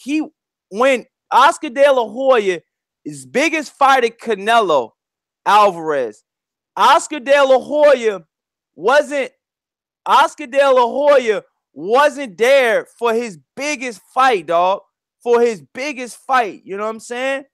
When Oscar De La Hoya, his biggest fighter, Canelo Alvarez, Oscar De La Hoya wasn't Oscar De La Hoya wasn't there for his biggest fight, dog. For his biggest fight. You know what I'm saying?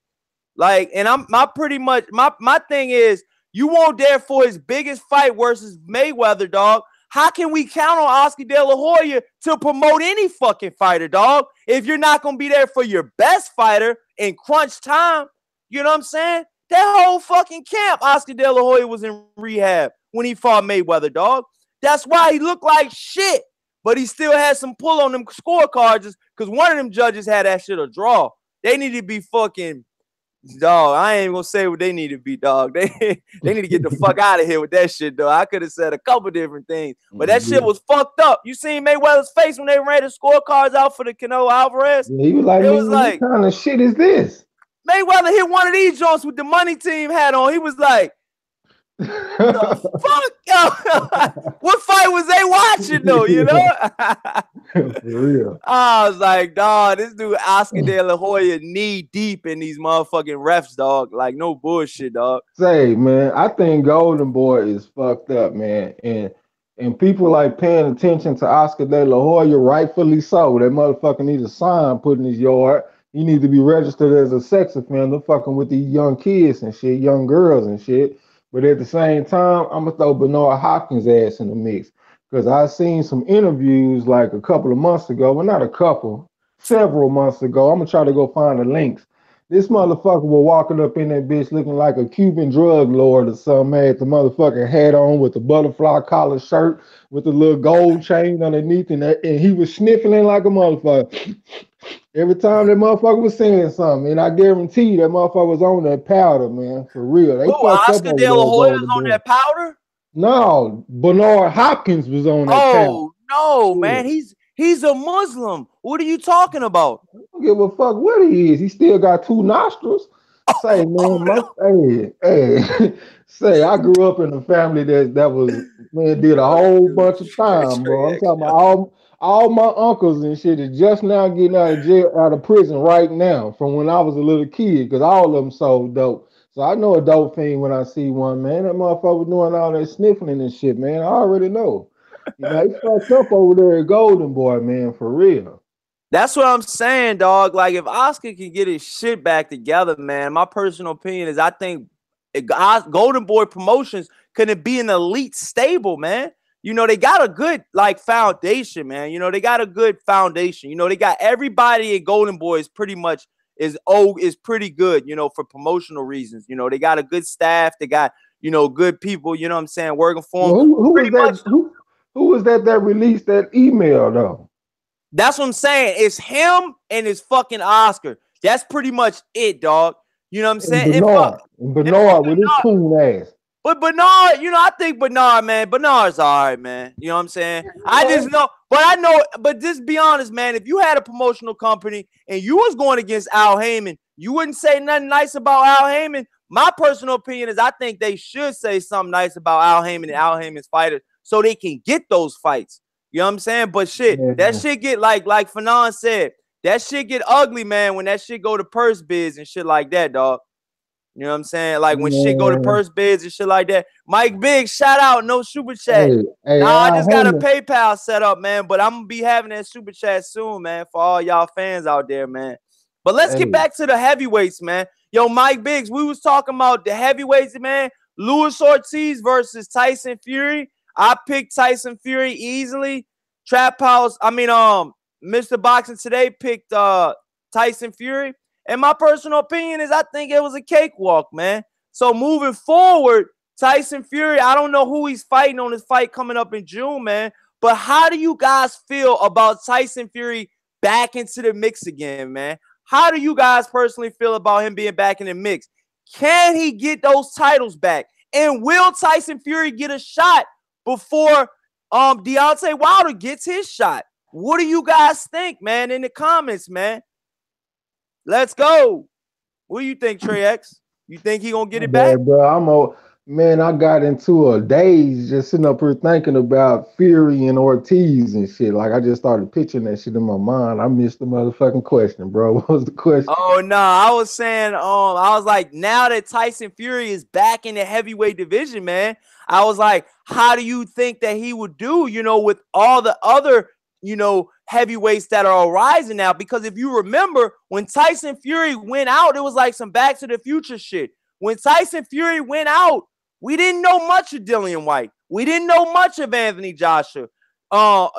Like, and my thing is, you weren't there for his biggest fight versus Mayweather, dog. how can we count on Oscar De La Hoya to promote any fucking fighter, dog? If you're not going to be there for your best fighter in crunch time, you know what I'm saying? That whole fucking camp, Oscar De La Hoya was in rehab when he fought Mayweather, dog. That's why he looked like shit, but he still had some pull on them scorecards because one of them judges had that shit a draw. They need to be fucking... Dog, I ain't gonna say what they need to be, dog. They need to get the fuck out of here with that shit, though. I could have said a couple different things, but that shit was fucked up. You seen Mayweather's face when they ran the scorecards out for the Canelo Alvarez? Yeah, he was like, it was like, what kind of shit is this? Mayweather hit one of these joints with the money team hat on. He was like, the fuck, yo? What fight was they watching, though, you know? For real. I was like, dog, this dude Oscar De La Hoya knee deep in these motherfucking refs, dog. Like, no bullshit, dog. Say, man, I think Golden Boy is fucked up, man. And people like paying attention to Oscar De La Hoya, rightfully so. That motherfucker needs a sign put in his yard. He needs to be registered as a sex offender, fucking with these young kids and shit, young girls and shit. But at the same time, I'm gonna throw Bernard Hopkins' ass in the mix. Because I seen some interviews like a couple of months ago. Well, not a couple, several months ago. I'm gonna try to go find the links. This motherfucker was walking up in that bitch looking like a Cuban drug lord or something. Had the motherfucking hat on with the butterfly collar shirt with the little gold chain underneath, and he was sniffling like a motherfucker. Every time that motherfucker was saying something, and I guarantee that motherfucker was on that powder, man, for real. They fucked Oscar up De La Hoya was on there. that powder? No, Bernard Hopkins was on that powder. Oh, no, man. He's a Muslim. What are you talking about? I don't give a fuck what he is. He still got two nostrils. Say, man, say, I grew up in a family that was, man, did a whole bunch of time, bro. I'm talking about all my uncles and shit is just now getting out of jail, out of prison right now from when I was a little kid, because all of them sold dope. So I know a dope fiend when I see one, man. That motherfucker doing all that sniffling and shit, man. I already know. You know, he fucked up over there at Golden Boy, man, for real. That's what I'm saying, dog. Like, if Oscar can get his shit back together, man, my personal opinion is I think Golden Boy Promotions couldn't be an elite stable, man. You know, they got a good, like, foundation, man. You know, they got a good foundation. You know, they got everybody at Golden Boy is pretty much is pretty good, you know, for promotional reasons. You know, they got a good staff. They got, you know, good people, you know what I'm saying, working for them. Well, who was that released that email, though? That's what I'm saying. It's him and it's fucking Oscar. That's pretty much it, dog. You know what I'm saying? Bernard with his coon ass. But Bernard, you know, I think Bernard's all right, man. You know what I'm saying? I just know, but just be honest, man. If you had a promotional company and you was going against Al Heyman, you wouldn't say nothing nice about Al Heyman. My personal opinion is I think they should say something nice about Al Heyman and Al Heyman's fighters so they can get those fights. You know what I'm saying? But shit, that shit get like Fanon said, that shit get ugly, man, when that shit go to purse bids and shit like that, dog. You know what I'm saying? Like when shit go to purse bids and shit like that. Mike Biggs, shout out, no super chat. I just got a PayPal set up, man, but I'm gonna be having that super chat soon, man, for all y'all fans out there, man. But let's get back to the heavyweights, man. Yo, Mike Biggs, we was talking about the heavyweights, man. Luis Ortiz versus Tyson Fury. I picked Tyson Fury easily. Trap House, Mr. Boxing Today picked Tyson Fury. And my personal opinion is I think it was a cakewalk, man. So moving forward, Tyson Fury, I don't know who he's fighting on his fight coming up in June, man. But how do you guys feel about Tyson Fury back into the mix again, man? How do you guys personally feel about him being back in the mix? Can he get those titles back? And will Tyson Fury get a shot before Deontay Wilder gets his shot? What do you guys think, man, in the comments, man? Let's go. What do you think, Trey X? You think he gonna get it back? Bro, I got into a daze just sitting up here thinking about Fury and Ortiz and shit. Like I just started picturing that shit in my mind. I missed the motherfucking question, bro. What was the question? Oh no, I was saying, I was like, now that Tyson Fury is back in the heavyweight division, man, I was like, how do you think that he would do, you know, with all the other, you know, heavyweights that are arising now? Because if you remember, when Tyson Fury went out, it was like some Back to the Future shit. When Tyson Fury went out, we didn't know much of Dillian White. We didn't know much of Anthony Joshua. I'm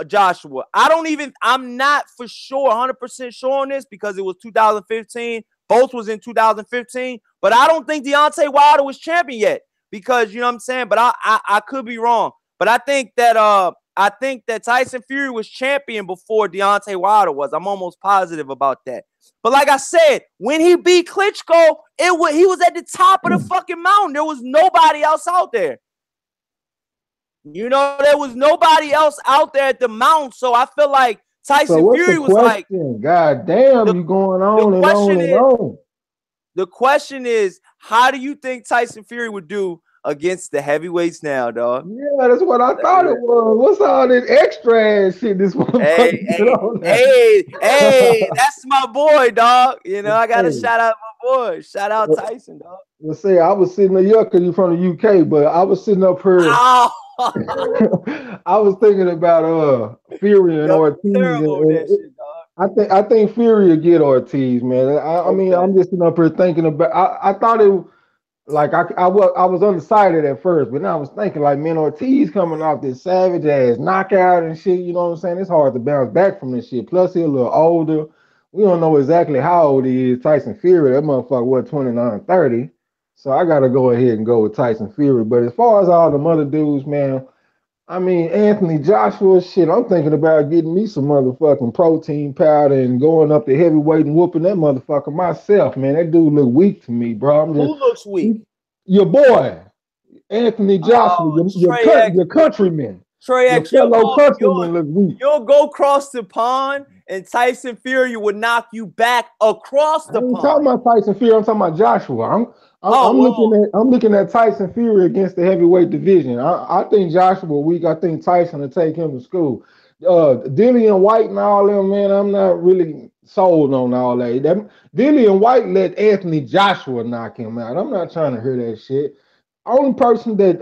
not for sure, 100% sure on this because it was 2015. Both was in 2015, but I don't think Deontay Wilder was champion yet because you know what I'm saying. But I could be wrong. But I think that Tyson Fury was champion before Deontay Wilder was. I'm almost positive about that. But like I said, when he beat Klitschko, he was at the top of the fucking mountain. There was nobody else out there. You know, there was nobody else out there at the mountain. So I feel like Tyson Fury was like, God damn, you going on and on and on. The question is, how do you think Tyson Fury would do against the heavyweights now, dog? Yeah, that's what I thought it was. What's all this extra ass shit this motherfucker hey, that's my boy, dog. You know, I gotta shout out my boy. Shout out Tyson, dog. Let's say I was sitting in York because you're from the UK, but I was sitting up here. Oh. I was thinking about Fury and Ortiz. I think Fury will get Ortiz, man. I mean, I'm just sitting up here thinking about. I thought it like I was undecided at first, but now I was thinking like, man, Ortiz coming off this savage ass knockout and shit. You know what I'm saying? It's hard to bounce back from this shit. Plus, he's a little older. We don't know exactly how old he is. Tyson Fury, that motherfucker, what, 29, 30. So I got to go ahead and go with Tyson Fury. But as far as all the other dudes, man, I mean, Anthony Joshua, shit, I'm thinking about getting me some motherfucking protein powder and going up to heavyweight and whooping that motherfucker myself, man. That dude look weak to me, bro. Who looks weak? Your boy, Anthony Joshua, your countryman. Trey X, you'll go across the pond and Tyson Fury would knock you back across the pond. I'm talking about Tyson Fury, I'm talking about Joshua. I'm looking at Tyson Fury against the heavyweight division. I think Joshua weak. I think Tyson will take him to school. Dillian White and all them, man, I'm not really sold on all that. Dillian White let Anthony Joshua knock him out. I'm not trying to hear that shit. Only person that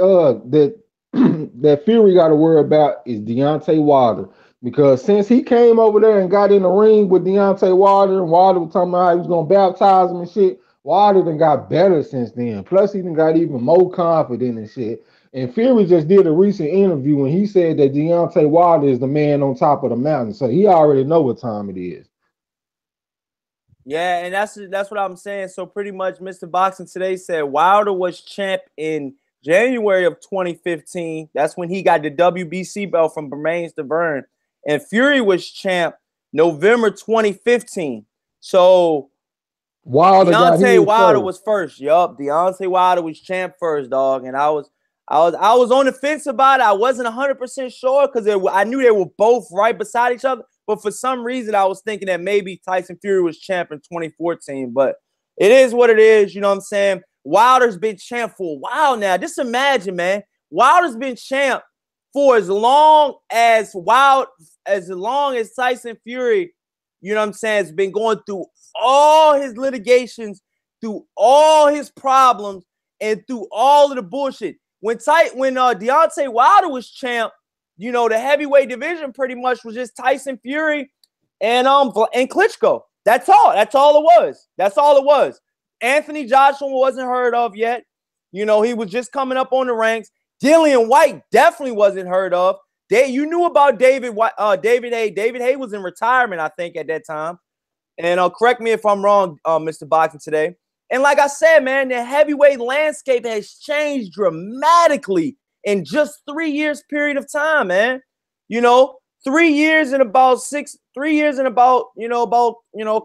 that Fury got to worry about is Deontay Wilder. Because since he came over there and got in the ring with Deontay Wilder, and Wilder was talking about how he was going to baptize him and shit, Wilder done got better since then. Plus, he done got even more confident and shit. And Fury just did a recent interview and he said that Deontay Wilder is the man on top of the mountain. So he already know what time it is. Yeah, and that's what I'm saying. So pretty much Mr. Boxing Today said Wilder was champ in January of 2015. That's when he got the WBC belt from Bermain Stavern. And Fury was champ November 2015. So Deontay Wilder was first. Yup, Deontay Wilder was champ first, dog. And I was on the fence about it. I wasn't 100% sure because I knew they were both right beside each other. But for some reason, I was thinking that maybe Tyson Fury was champ in 2014. But it is what it is. You know what I'm saying? Wilder's been champ for a while now. Just imagine, man. Wilder's been champ for as long as Tyson Fury, you know what I'm saying, has been going through all his litigations, through all his problems, and through all of the bullshit. When Deontay Wilder was champ, you know, the heavyweight division pretty much was just Tyson Fury and Klitschko. That's all. That's all it was. That's all it was. Anthony Joshua wasn't heard of yet. You know, he was just coming up on the ranks. Dillian White definitely wasn't heard of. You knew about David Haye. David Haye was in retirement, I think, at that time. And correct me if I'm wrong, Mr. Boxing Today. And like I said, man, the heavyweight landscape has changed dramatically in just 3 years period of time, man. You know, 3 years and about a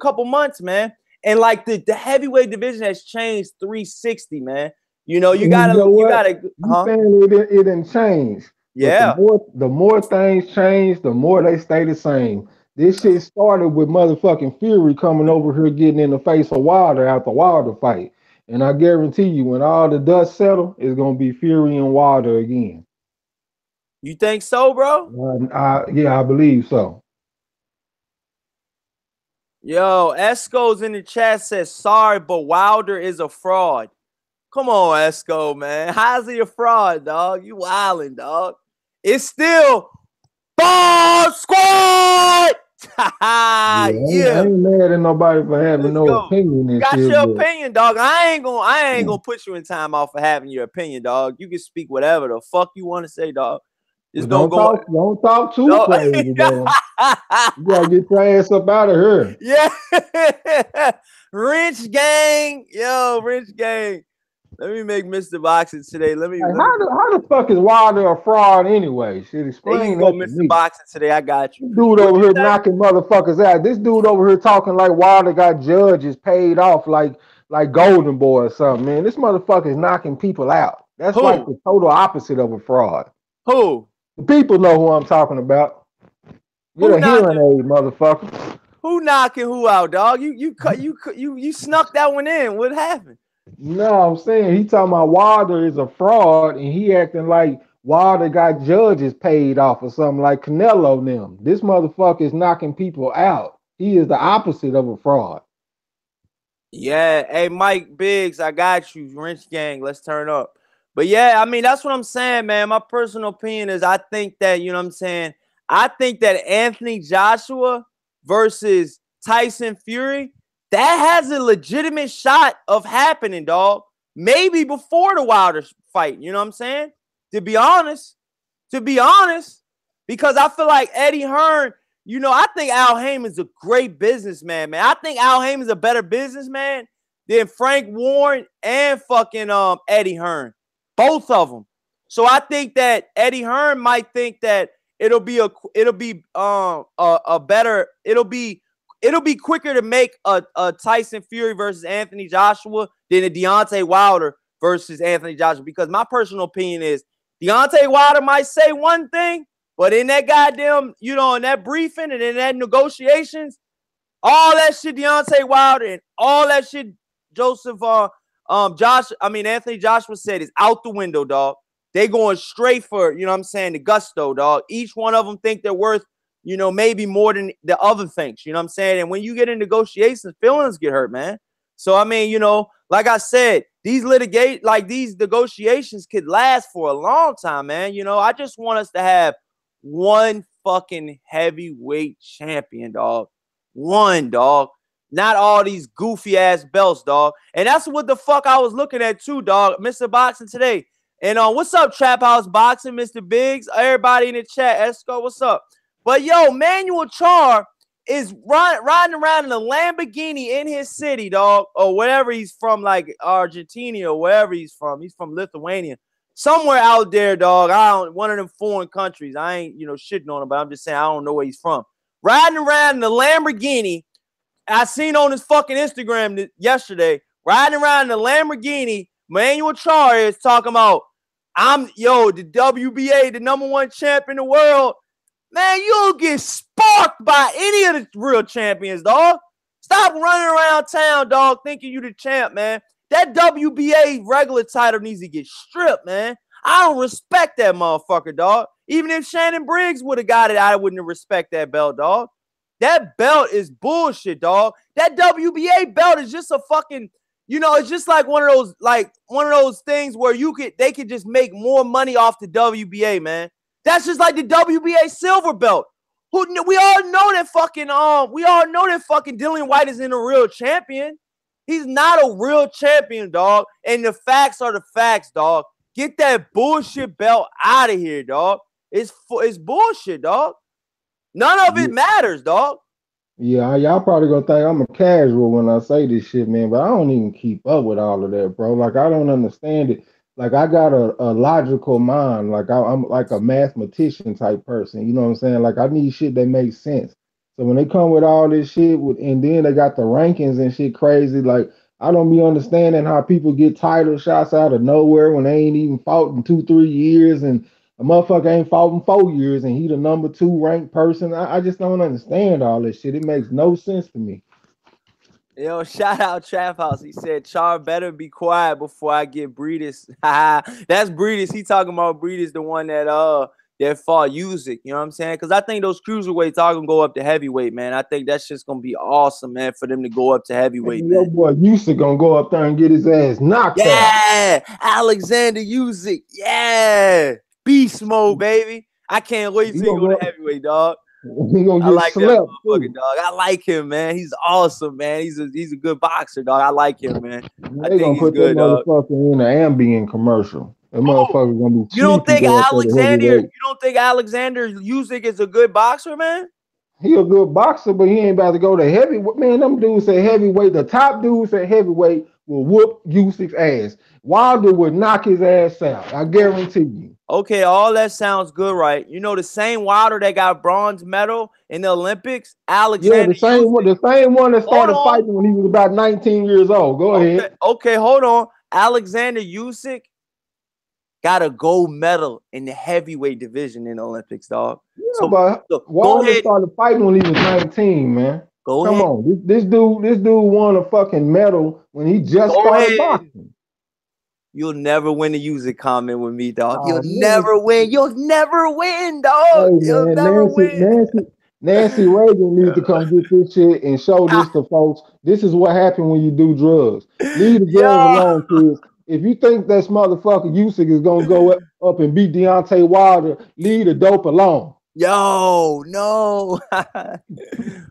couple months, man. And like the heavyweight division has changed 360, man. You know, you gotta. Saying it didn't change. Yeah. The more things change, the more they stay the same. This shit started with motherfucking Fury coming over here getting in the face of Wilder after Wilder fight. And I guarantee you, when all the dust settle, it's gonna be Fury and Wilder again. You think so, bro? Yeah, I believe so. Yo, Esco's in the chat says, sorry, but Wilder is a fraud. Come on, Esco, man. How's he a fraud, dog? You wildin', dog. It's still Ball Squad! Yeah, I Yeah, ain't mad at nobody for having let's no go. opinion You and got shit, your but opinion, dog. I ain't gonna put you in time off for having your opinion, dog. You can speak whatever the fuck you want to say, dog. Just don't go. don't talk too No. crazy though. You gotta get your ass up out of here. Yeah. Wrench gang. Yo, wrench gang. Let me make Mr. Boxing today. Like Let me how the fuck is Wilder a fraud anyway? Shit, there you explain go, that to Mr. me. Boxing today. I got you. This dude What'd over you here say? knocking motherfuckers out. This dude over here talking like Wilder got judges paid off like Golden Boy or something, man. This motherfucker is knocking people out. That's like Who? the total opposite of a fraud. Who? The people know who I'm talking about. Get Who a hearing knocking? aid, motherfucker. Who knocking who out, dog? You snuck that one in. What happened? No, I'm saying he talking about Wilder is a fraud and he acting like Wilder got judges paid off or something like Canelo and them. This motherfucker is knocking people out. He is the opposite of a fraud. Yeah, hey Mike Biggs, I got you. Wrench gang, let's turn up. But yeah, I mean that's what I'm saying, man. My personal opinion is I think that, you know what I'm saying? I think that Anthony Joshua versus Tyson Fury, that has a legitimate shot of happening, dog. Maybe before the Wilder fight, you know what I'm saying? To be honest, to be honest, because I feel like Eddie Hearn, you know, I think Al Heyman's a great businessman, man. I think Al Heyman's a better businessman than Frank Warren and fucking Eddie Hearn, both of them. So I think that Eddie Hearn might think that it'll be a better it'll be quicker to make a Tyson Fury versus Anthony Joshua than a Deontay Wilder versus Anthony Joshua, because my personal opinion is Deontay Wilder might say one thing, but in that goddamn, you know, in that briefing and in that negotiations, all that shit Deontay Wilder and all that shit Anthony Joshua said is out the window, dog. They going straight for, you know what I'm saying, the gusto, dog. Each one of them think they're worth, you know, maybe more than the other things, you know what I'm saying? And when you get in negotiations, feelings get hurt, man. So, I mean, you know, like I said, these negotiations could last for a long time, man. You know, I just want us to have one fucking heavyweight champion, dog. One, dog. Not all these goofy ass belts, dog. And that's what the fuck I was looking at too, dog. Mr. Boxing today. And what's up, Trap House Boxing, Mr. Biggs? Everybody in the chat, Esco, what's up? But yo, Manuel Char is riding around in a Lamborghini in his city, dog, or wherever he's from, like Argentina or wherever he's from. He's from Lithuania. Somewhere out there, dog. One of them foreign countries. I ain't, you know, shitting on him, but I'm just saying I don't know where he's from. Riding around in a Lamborghini. I seen on his fucking Instagram yesterday, riding around in a Lamborghini. Manuel Char is talking about, the WBA, the #1 champ in the world. Man, you'll get sparked by any of the real champions, dog. Stop running around town, dog, thinking you the champ, man. That WBA regular title needs to get stripped, man. I don't respect that motherfucker, dog. Even if Shannon Briggs would have got it, I wouldn't respect that belt, dog. That belt is bullshit, dog. That WBA belt is just a fucking, you know, it's just like one of those things where they could just make more money off the WBA, man. That's just like the WBA silver belt. We all know that fucking Dillian White isn't a real champion. He's not a real champion, dog. And the facts are the facts, dog. Get that bullshit belt out of here, dog. It's bullshit, dog. None of it matters, dog. Yeah, y'all probably gonna think I'm a casual when I say this shit, man, but I don't even keep up with all of that, bro. Like, I don't understand it. Like, I got a logical mind. Like, I'm like a mathematician type person. You know what I'm saying? Like, I need shit that makes sense. So when they come with all this shit, and then they got the rankings and shit crazy, like, I don't be understanding how people get title shots out of nowhere when they ain't even fought in 2-3 years, and a motherfucker ain't fought in 4 years and he the #2 ranked person. I just don't understand all this shit. It makes no sense to me. Yo, shout out Trap House. He said, Char better be quiet before I get Breedis. That's Breedis. He talking about Breedis, the one that fought Usyk. You know what I'm saying? Because I think those cruiserweights are gonna go up to heavyweight, man. I think that's just gonna be awesome, man, for them to go up to heavyweight, man. Your boy Usyk gonna go up there and get his ass knocked out. Yeah, Alexander Usyk. Yeah, beast mode, baby. I can't wait till he go to heavyweight, dog. He gonna I get like that slept motherfucker, too. dog. I like him, man. He's awesome, man. He's a good boxer, dog. I like him, man. I They think gonna he's put that good, dog. motherfucker in an Ambien commercial. That Who? motherfucker gonna be You don't sleepy think going for the heavyweight. Alexander Usyk is a good boxer, man? He a good boxer, but he ain't about to go to heavyweight. Man, them dudes say heavyweight. The top dudes at heavyweight will whoop Usyk's ass. Wilder would knock his ass out. I guarantee you. Okay, all that sounds good, right? You know the same Wilder that got bronze medal in the Olympics, Yeah, Alexander the same one, Usyk. the same one that Hold started on. fighting when he was about 19 years old. Go Okay, ahead. okay, hold on. Alexander Usyk got a gold medal in the heavyweight division in the Olympics, dog. Yeah, So, but so go Wilder ahead, started fighting when he was 19, man. go Come ahead, on. This dude won a fucking medal when he just go started ahead. boxing. You'll never win the Usyk comment with me, dog. You'll Oh man. never win. You'll never win, dog. Hey You'll man, never win. Nancy Reagan needs to come get this shit and show this to folks. This is what happened when you do drugs. Leave the drugs Yo, alone, kids. If you think this motherfucker Usyk is gonna go up and beat Deontay Wilder, leave the dope alone. yo, no.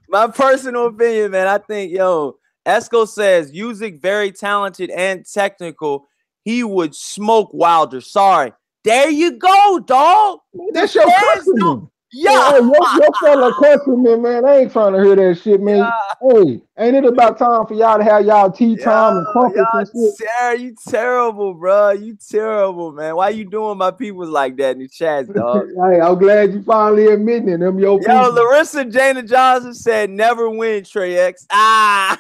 My personal opinion, man. I think, Esco says Usyk very talented and technical. He would smoke Wilder. Sorry. There you go, dog. Man, The that's your fans don't. countryman. Man, Yeah. hey, your fellow countryman, man, I ain't trying to hear that shit, man. Hey, ain't it about time for y'all to have y'all tea time and crumpets and shit? You terrible, bro. You terrible, man. Why you doing my peoples like that in the chats, dog? Hey, I'm glad you finally admitting it. Them your Yo, people. Larissa Jana Johnson said, "Never win, Trey X." Ah,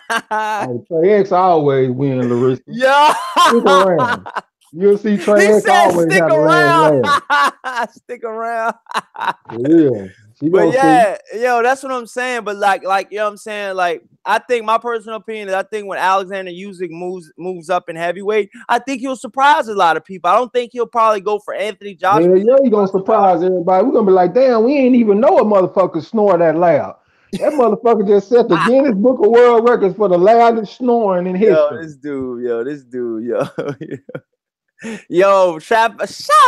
Oh, Trey X always win, Larissa. yo. Stick around. You'll see He Trey X said, always "Stick have the last around, laugh. stick around." For real. She But gonna see. yeah, that's what I'm saying. But like, you know what I'm saying? Like, I think my personal opinion is I think when Alexander Usyk moves up in heavyweight, I think he'll surprise a lot of people. I don't think he'll probably go for Anthony Joshua. Hell yeah, you gonna surprise everybody. We're gonna be like, damn, we ain't even know a motherfucker snore that loud. That motherfucker just set the Guinness Book of World Records for the loudest snoring in history. This dude, shout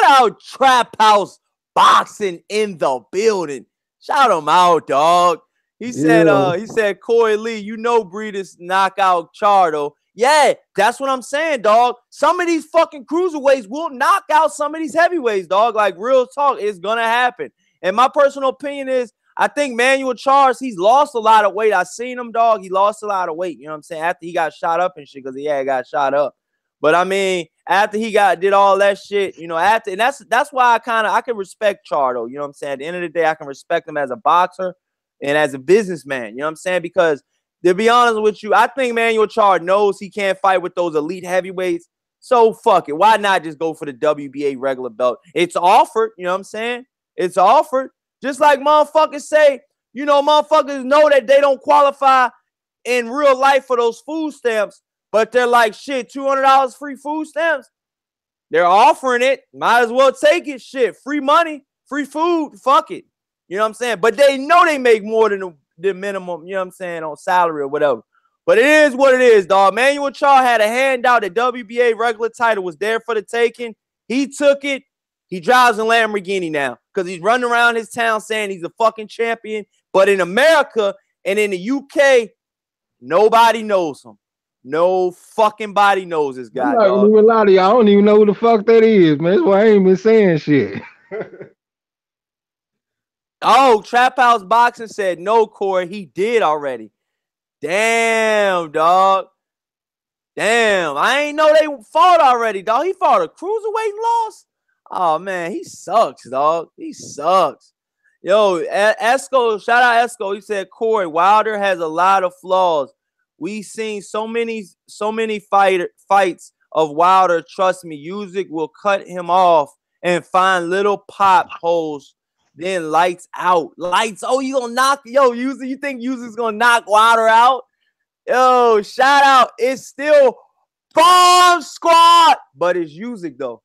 out Trap House Boxing in the building. Shout him out, dog. He Yeah. said, Corey Lee, Breeders knockout Chardo. Yeah, that's what I'm saying, dog. Some of these fucking cruiserweights will knock out some of these heavyweights, dog. Like, real talk, it's gonna happen. And my personal opinion is, I think Manuel Charles, he's lost a lot of weight. I seen him, dog. He lost a lot of weight. You know what I'm saying? After he got shot up and shit, because he got shot up. But I mean, after he did all that shit, and that's why I can respect Chardo. You know what I'm saying? At the end of the day, I can respect him as a boxer and as a businessman. You know what I'm saying? Because to be honest with you, I think Manuel Chardo knows he can't fight with those elite heavyweights. So fuck it. Why not just go for the WBA regular belt? It's offered. You know what I'm saying? It's offered. Just like motherfuckers say, motherfuckers know that they don't qualify in real life for those food stamps, but they're like, shit, $200 free food stamps. They're offering it. Might as well take it. Shit, free money, free food. Fuck it. You know what I'm saying? But they know they make more than the minimum, you know what I'm saying, on salary or whatever. But it is what it is, dog. Manuel Charles had a handout. The WBA regular title was there for the taking. He took it. He drives a Lamborghini now because he's running around his town saying he's a fucking champion. But in America and in the UK, nobody knows him. No fucking body knows this I'm guy, not gonna dog. even lie to y'all. I don't even know who the fuck that is, man. That's why I ain't been saying shit. Oh, Trap House Boxing said no, Corey. He did already. Damn, dog. Damn, I ain't know they fought already, dog. He fought a cruiserweight and lost. Oh man, he sucks, dog. He sucks. Yo, Esco, shout out Esco. He said Corey Wilder has a lot of flaws. We seen so many fights of Wilder. Trust me, Usyk will cut him off and find little pop holes. Then lights out. Lights. Oh, you gonna knock? Yo, Usyk, you think Usyk's gonna knock Wilder out? Yo, shout out. It's still Bomb Squad, but it's Usyk though.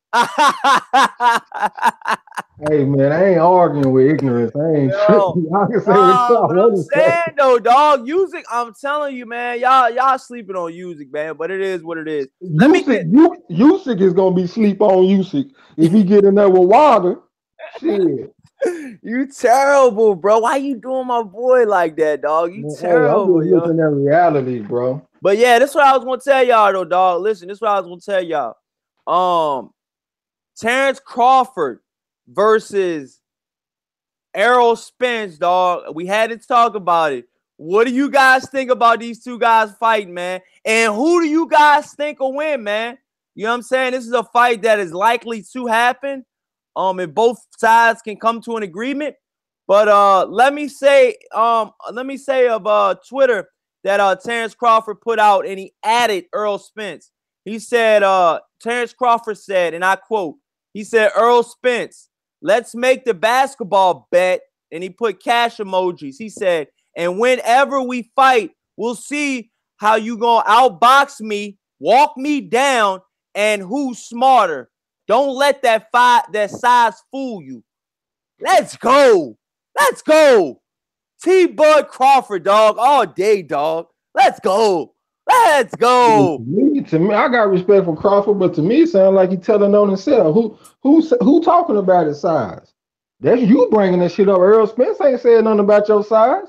Hey man, I ain't arguing with ignorance. I ain't tripping. Y'all can say what y'all What I'm want to say. saying though, dog, Usyk, I'm telling you, man, y'all sleeping on Usyk, man, but it is what it is. Usyk is gonna be sleep on Usyk if he get in there with Wilder. Shit. You terrible, bro. Why you doing my boy like that, dog? You Man, hey, I'm terrible, just yo. looking at reality, bro. But yeah, this is what I was gonna tell y'all though, dog. Listen, this is what I was gonna tell y'all. Terrence Crawford versus Errol Spence, dog. We had to talk about it. What do you guys think about these two guys fighting, man? And who do you guys think will win, man? You know what I'm saying? This is a fight that is likely to happen. And both sides can come to an agreement. But let me say of Twitter that Terrence Crawford put out, and he added Errol Spence. He said, Terrence Crawford said, and I quote, he said, Errol Spence, let's make the basketball bet. And he put cash emojis. He said, and whenever we fight, we'll see how you gonna outbox me, walk me down, and who's smarter. Don't let that size fool you. Let's go. Let's go. T-Bud Crawford, dog, all day, dog. Let's go. Let's go. To me, I got respect for Crawford, but to me, it sounds like he's telling on himself. Who talking about his size? That's you bringing that shit up. Earl Spence ain't saying nothing about your size.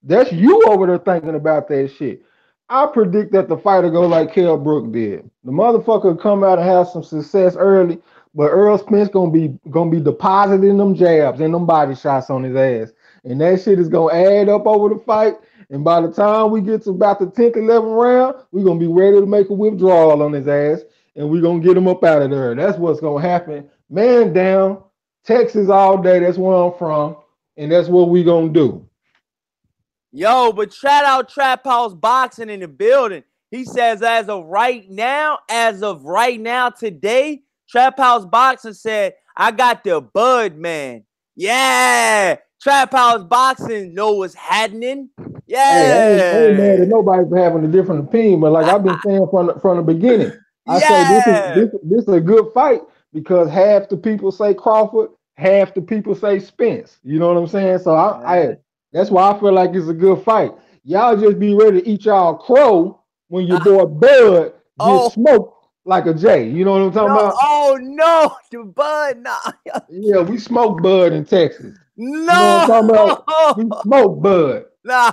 That's you over there thinking about that shit. I predict that the fighter go like Kell Brook did. The motherfucker come out and have some success early, but Earl Spence gonna be depositing them jabs and them body shots on his ass, and that shit is gonna add up over the fight. And by the time we get to about the 10th, 11th round, we're gonna be ready to make a withdrawal on his ass, and we're gonna get him up out of there. That's what's gonna happen. Man down, Texas all day. That's where I'm from, and that's what we gonna do. Yo, but shout out Trap House Boxing in the building. He says, as of right now, today, Trap House Boxing said, I got the Bud man. Yeah. Trap House Boxing know what's happening. Yeah. Hey, I ain't mad at nobody for having a different opinion, but like I've been saying from the beginning, I say this is a good fight because half the people say Crawford, half the people say Spence. You know what I'm saying? So I that's why I feel like it's a good fight. Y'all just be ready to eat y'all crow when your boy Bud gets smoked like a J. You know what I'm talking about? Oh no, the Bud, nah. Yeah, we smoke Bud in Texas. No, you know what I'm talking about? We smoke Bud. Nah.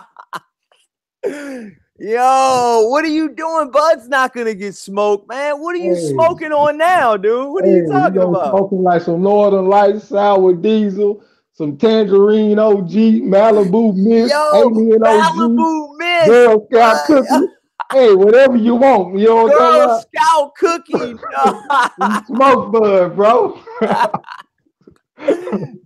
Yo, what are you doing? Bud's not gonna get smoked, man. What are you smoking on now, dude? What are you talking about? Smoking like some Northern Lights, sour diesel, some tangerine OG, Malibu Mist, Alien Malibu OG, Mist, Girl Scout cookie. Hey, whatever you want. You know what I'm Girl Scout cookie. Smoke Bud, bro.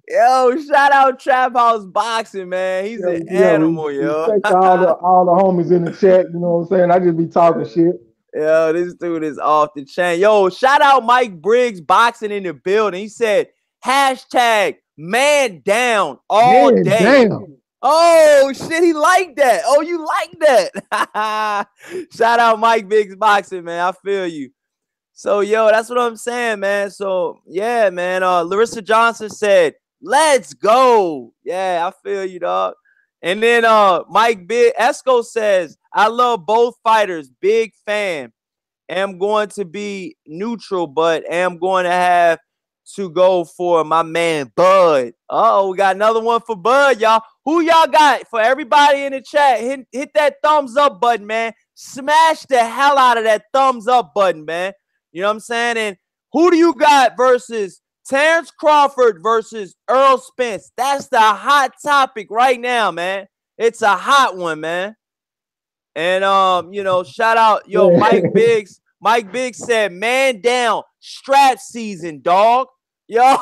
Yo, shout out Trap House Boxing, man. He's an animal, yo. Respect all the homies in the chat. You know what I'm saying? I just be talking shit. Yo, this dude is off the chain. Yo, shout out Mike Briggs Boxing in the building. He said, hashtag man down all day. Damn. Oh, shit, he liked that. Oh, you like that. Shout out Mike Briggs Boxing, man. I feel you. So, yo, that's what I'm saying, man. So, yeah, man. Larissa Johnson said, let's go. Yeah, I feel you, dog. And then Mike Big Esco says, I love both fighters. Big fan. Am going to be neutral, but am going to have to go for my man Bud. Oh, we got another one for Bud, y'all. Who y'all got? For everybody in the chat, hit that thumbs up button, man. Smash the hell out of that thumbs up button, man. You know what I'm saying? And who do you got versus Terrence Crawford versus Earl Spence? That's the hot topic right now, man. It's a hot one, man. And you know, shout out, yo, Mike Biggs. Mike Biggs said, man down, strap season, dog. Yo.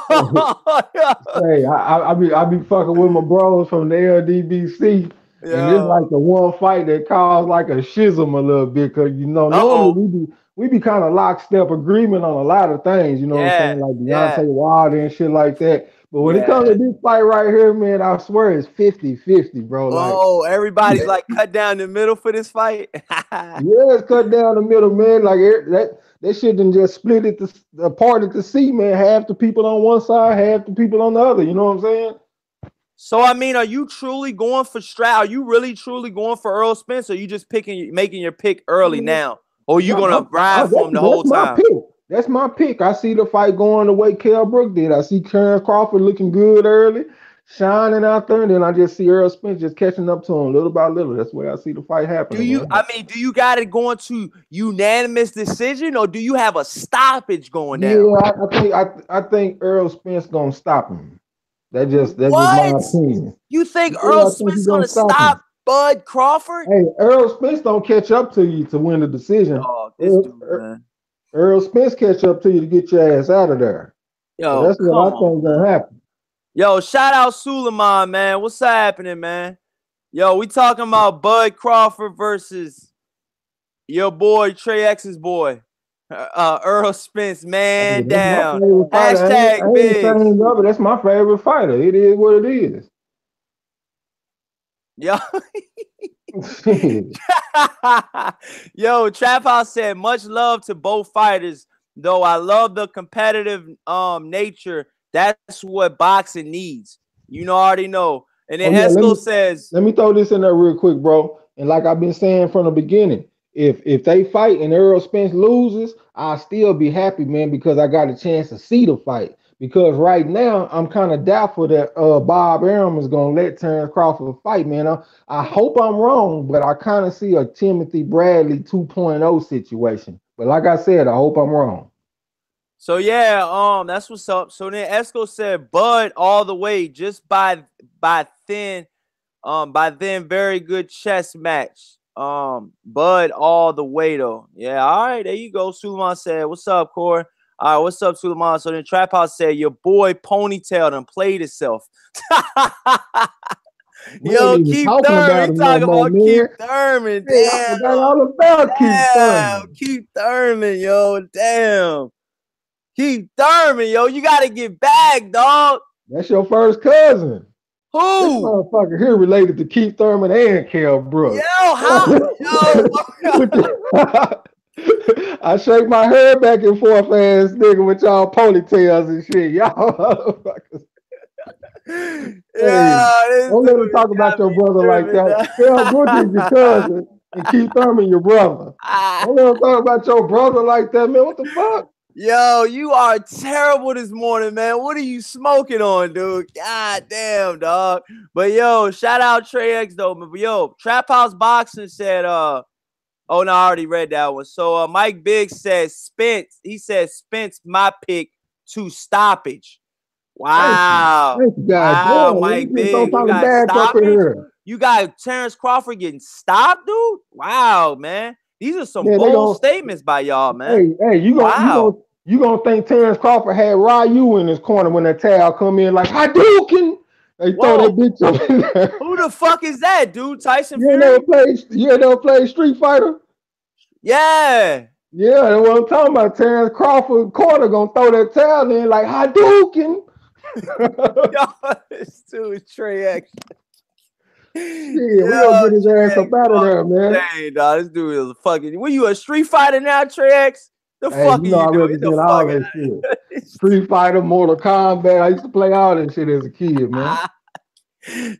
Hey, I be fucking with my bros from the LDBC. Yeah. And it's like the one fight that caused like a schism a little bit, because you know, normally we be kind of lockstep agreement on a lot of things, you know what I'm saying? Like Deontay Wilder and shit like that. But when it comes to this fight right here, man, I swear it's 50-50, bro. Like, everybody's like cut down the middle for this fight. Yeah, it's cut down the middle, man. Like that shit done just split it apart at the sea, man. Half the people on one side, half the people on the other. You know what I'm saying? So I mean, are you truly going for Stroud? Are you really truly going for Earl Spence? Or are you just making your pick early now? Or are you gonna ride for him the whole time? That's my pick. I see the fight going the way Kell Brook did. I see Terrence Crawford looking good early, shining out there, and then I just see Errol Spence just catching up to him little by little. That's the way I see the fight Do happening, you? man. I mean, do you got it going to unanimous decision, or do you have a stoppage going down? Yeah, I think Errol Spence gonna stop him. That's just my What? opinion. You think Yeah, Earl I think he's Smith's gonna gonna stop him. stop Bud Crawford? Hey, Errol Spence don't catch up to you to win the decision. Oh, this Earl, dude, man. Errol Spence catch up to you to get your ass out of there. So Yo, that's what come I on, think man. gonna happen. Yo, shout out Suleiman, man. What's happening, man? Yo, we talking about Bud Crawford versus your boy Trey X's boy, Earl Spence. Hey, Man that's my down. favorite fighter. I Hashtag ain't Biggs. saying other. That's my favorite fighter. It is what it is. Yo, Shit. yo, Trap House said much love to both fighters, though I love the competitive nature. That's what boxing needs. You know, already know. And Oh then yeah, Esco says, let me throw this in there real quick, bro. And like I've been saying from the beginning, if they fight and Errol Spence loses, I'll still be happy, man, because I got a chance to see the fight. Because right now I'm kind of doubtful that Bob Arum is gonna let Terrence Crawford fight, man. I hope I'm wrong, but I kind of see a Timothy Bradley 2.0 situation. But like I said, I hope I'm wrong. so yeah, that's what's up. So then Esco said Bud all the way, just by then very good chess match. Bud all the way though. Yeah, all right, there you go. Suleiman said, "What's up, Core?" All right, what's up, Suleiman? So then Trap House said, "Your boy Ponytail done played itself." We ain't Yo, even Keith talking Thurman. about He him no talking more, about Keith man. Thurman. Hey, I Damn, forgot all about Keith damn, Thurman. Keith Thurman, yo, damn. Keith Thurman, yo, you gotta get back, dog. That's your first cousin. This Who? motherfucker here related to Keith Thurman and Kell Yo, Brooks. how? Yo, I shake my head back and forth, ass nigga, with y'all ponytails and shit. Y'all motherfuckers. Hey, yeah, this don't dude let him talk about got your me brother like tripping. that. Kell Brooks is your cousin, and Keith Thurman your brother. Don't let him talk about your brother like that, man. What the fuck? Yo, you are terrible this morning, man. What are you smoking on, dude? God damn, dog. But yo, shout out Trey X though. But yo, Trap House Boxing said, oh no, I already read that one. So Mike Biggs says Spence. He says Spence, my pick to stoppage. Thank you. Wow. Thank you, God Wow, damn. Mike You just don't Biggs. You talk got back up in stoppage? here. You got Terrence Crawford getting stopped, dude? Wow, man. These are some Man, they bold gonna statements by y'all, man. hey, Wow. you gonna think Terrence Crawford had Ryu in his corner when that towel come in like Hadouken. They throw that Whoa. bitch up in there. Who the fuck is that, dude? Tyson Fury? You ain't never played Street Fighter? Yeah. Yeah, that's what I'm talking about. Terrence Crawford corner gonna throw that towel in like Hadouken. Yo, this dude Trey X. Shit, we gonna Yo, get his Trey ass X up out of there, man. insane, dog. This dude is fucking. What you a Street Fighter now, Trey X? The Hey, fuck you are know you I doing? Get the represent fuck all that shit. Street Fighter, Mortal Kombat. I used to play all that shit as a kid, man. out.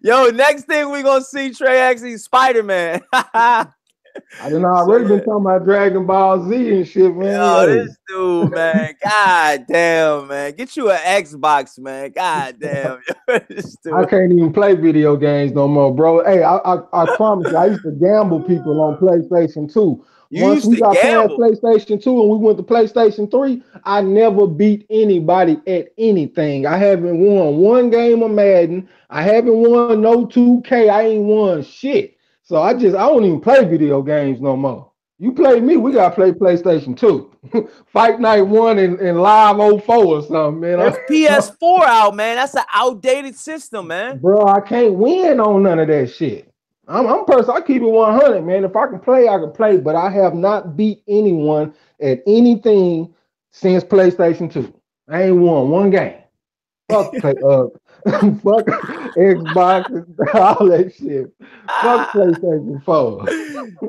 Yo, next thing we gonna see Trey X is Spider-Man. I done So already been yeah. talking about Dragon Ball Z and shit, man. Yo, Hey. this dude, man. God damn, man. Get you an Xbox, man. God damn. This I dude. can't even play video games no more, bro. Hey, I promise you, I used to gamble people on PlayStation 2. You Once used we to got past gamble. PlayStation 2 and we went to PlayStation 3, I never beat anybody at anything. I haven't won one game of Madden. I haven't won no 2K. I ain't won shit. So I don't even play video games no more. You play me, we gotta play PlayStation 2. Fight Night 1 and Live '04 or something, man. There's PS4 out, man. That's an outdated system, man. Bro, I can't win on none of that shit. I'm a person. I keep it 100, man. If I can play, I can play. But I have not beat anyone at anything since PlayStation 2. I ain't won one game. Fuck play, fuck Xbox and all that shit. Fuck PlayStation 4.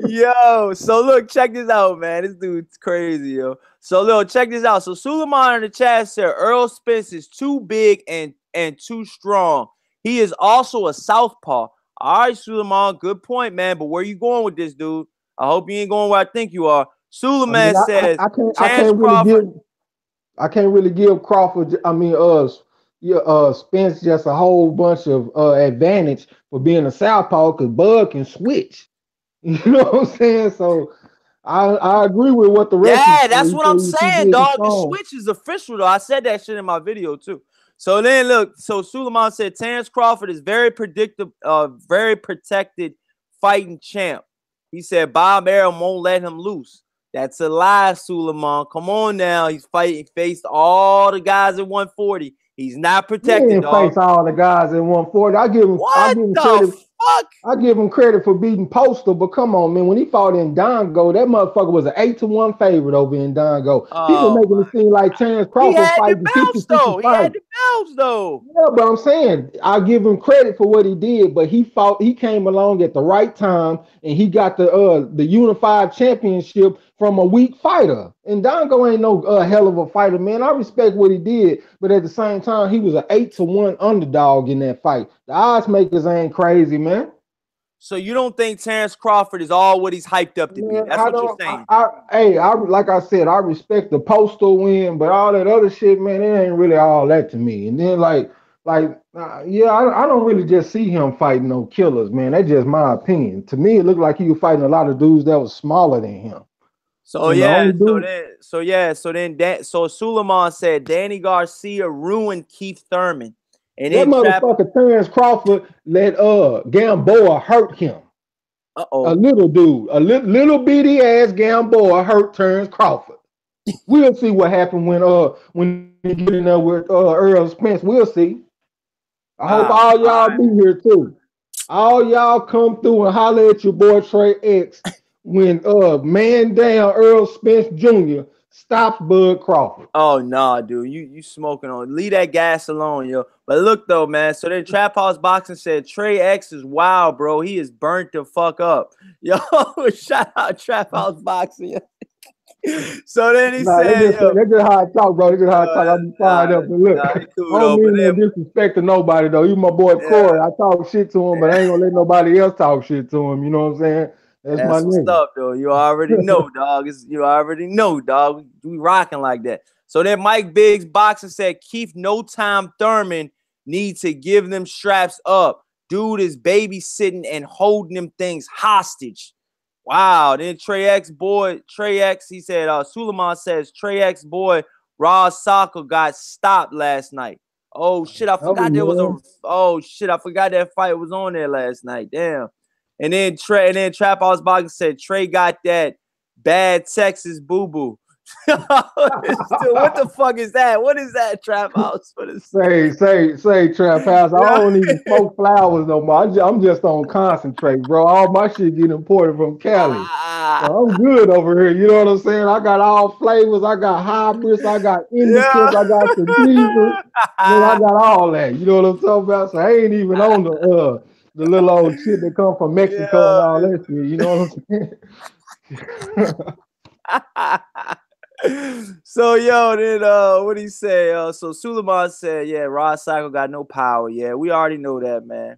Yo, so look, check this out, man. This dude's crazy, yo. So look, check this out. So Suleiman in the chat said Earl Spence is too big and too strong. He is also a southpaw. All right, Suleiman, good point, man. But where you going with this, dude? I hope you ain't going where I think you are. I mean, Suleiman says I Chance can't really give Crawford. I can't really give Crawford. I mean, yeah, Spence just a whole bunch of advantage for being a southpaw because Bud can switch. You know what I'm saying? So I agree with what the referee Yeah, said. that's He what said I'm he saying, did the dog. The strong. switch is official, though. I said that shit in my video too. So then, look. So Suleiman said Terrence Crawford is very predictable, very protected fighting champ. He said Bob Arum won't let him loose. That's a lie, Suleiman. Come on now. He's fighting, faced all the guys at 140. He's not He protected, didn't dog. face all the guys in 140. I What give him the credit. fuck? I give him credit for beating Postal, but come on, man. When he fought in Dongo, that motherfucker was an 8-1 favorite over in Dongo. People Oh making my! it seem like Terrence He Crawford had the fighting belts 50-50 though. He fight. had the belts though. Yeah, but I'm saying I give him credit for what he did, but he came along at the right time and he got the unified championship from a weak fighter. And Dongo ain't no hell of a fighter, man. I respect what he did, but at the same time, he was an 8-1 underdog in that fight. The odds makers ain't crazy, man. So you don't think Terrence Crawford is all what he's hyped up to be? Man, That's I what you're don't. saying. Hey, like I said, I respect the Postal win, but all that other shit, man, it ain't really all that to me. And then yeah, I don't really just see him fighting no killers, man. That's just my opinion. To me, it looked like he was fighting a lot of dudes that was smaller than him. So And the yeah, only dude, so Suleiman said Danny Garcia ruined Keith Thurman, and that then Trap. motherfucker Terrence Crawford let Gamboa hurt him. Uh A oh. little dude, a little bitty ass Gamboa hurt Terrence Crawford. We'll see what happened when he get in there with Earl Spence. We'll see. I hope all All y'all right. be here too. All y'all come through and holler at your boy Trey X when man down Earl Spence Jr. stops Bud Crawford. Oh no, nah, dude, you smoking on? Leave that gas alone, yo. But look though, man. So then Trap House Boxing said Trey X is wild, bro. He is burnt the fuck up, yo. Shout out Trap House Boxing. So then he Nah, said, yo, that's just how I talk, bro. That's just how I talk. I be fired up. But look, nah, I he cool don't though. But mean no then, disrespect to nobody though. You my boy yeah. Corey. I talk shit to him, but I ain't gonna let nobody else talk shit to him. You know what I'm saying? That's my That's what's nigga. up, though. You already know, dog. You already know, dog. We rocking like that. So then Mike Biggs boxing said Keith No Time Thurman needs to give them straps up. Dude is babysitting and holding them things hostage. Wow. Then Trey X, he said, Suleiman says Trey X boy, Ross Soccer got stopped last night. Oh shit, I Oh forgot there was yeah. I forgot that fight was on there last night. Damn. And then Trap House Boxing said Trey got that bad Texas boo boo. What the fuck is that? What is that, Trap House? What is Say, Trap House. I yeah. don't even smoke flowers no more. I'm just on concentrate, bro. All my shit get imported from Cali. So Ah, I'm good over here. You know what I'm saying? I got all flavors. I got hybrids. I got yeah. indicas. I got sativas. Man, I got all that. You know what I'm talking about? So I ain't even on the little old shit that come from Mexico and all that shit. You know what I'm saying? So yo, then what he say? So Suleiman said, yeah, Rod Cycle got no power. Yeah, we already know that, man.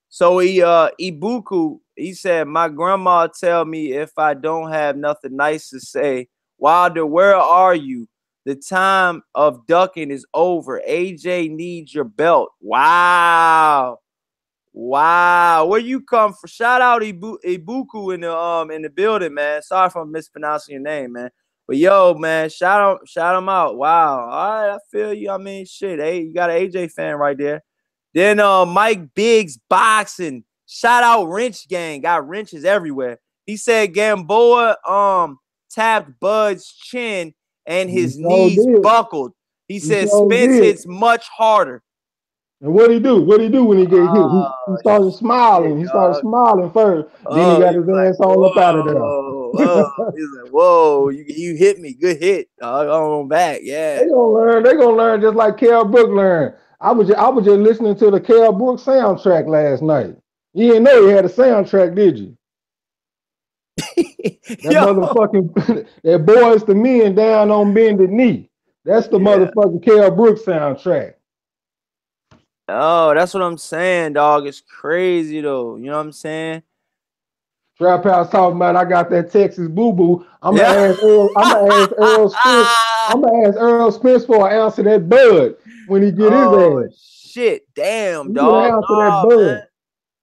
So Ibuku, he said, my grandma tell me if I don't have nothing nice to say, Wilder, where are you? The time of ducking is over. AJ needs your belt. Wow. Wow. Where you come from? Shout out Ibuku in the building, man. Sorry if I'm mispronouncing your name, man. But yo, man, shout him out. Wow. All right, I feel you. I mean, shit. Hey, you got an AJ fan right there. Then Mike Biggs boxing. Shout out Wrench Gang. Got wrenches everywhere. He said Gamboa tapped Bud's chin and He his sure knees did. buckled. He He said sure Spence did. hits much harder. And what he do? What he do when he get hit? He Oh started shit, smiling. He started dog. smiling first. Then he Oh, got he his was like, ass on up out of there. whoa, whoa. He's like, whoa, you hit me. Good hit. Dog. On back. They Yeah. gonna learn. They gonna learn just like Kell Brook learned. I was just listening to the Kell Brook soundtrack last night. You didn't know he had a soundtrack, did you? That Yo. motherfucking that Boys to Men down on bended knee. That's the Yeah. motherfucking Kell Brook soundtrack. Oh, that's what I'm saying, dog. It's crazy though. You know what I'm saying? Trap House talking about I got that Texas boo boo. I'm gonna Yeah. ask Earl. I'm gonna ask Earl Spence. I'm gonna ask Earl Spence for an ounce of that bud when he get his Oh ass. shit, damn, You get an dog. ounce of that Nah, man. bud.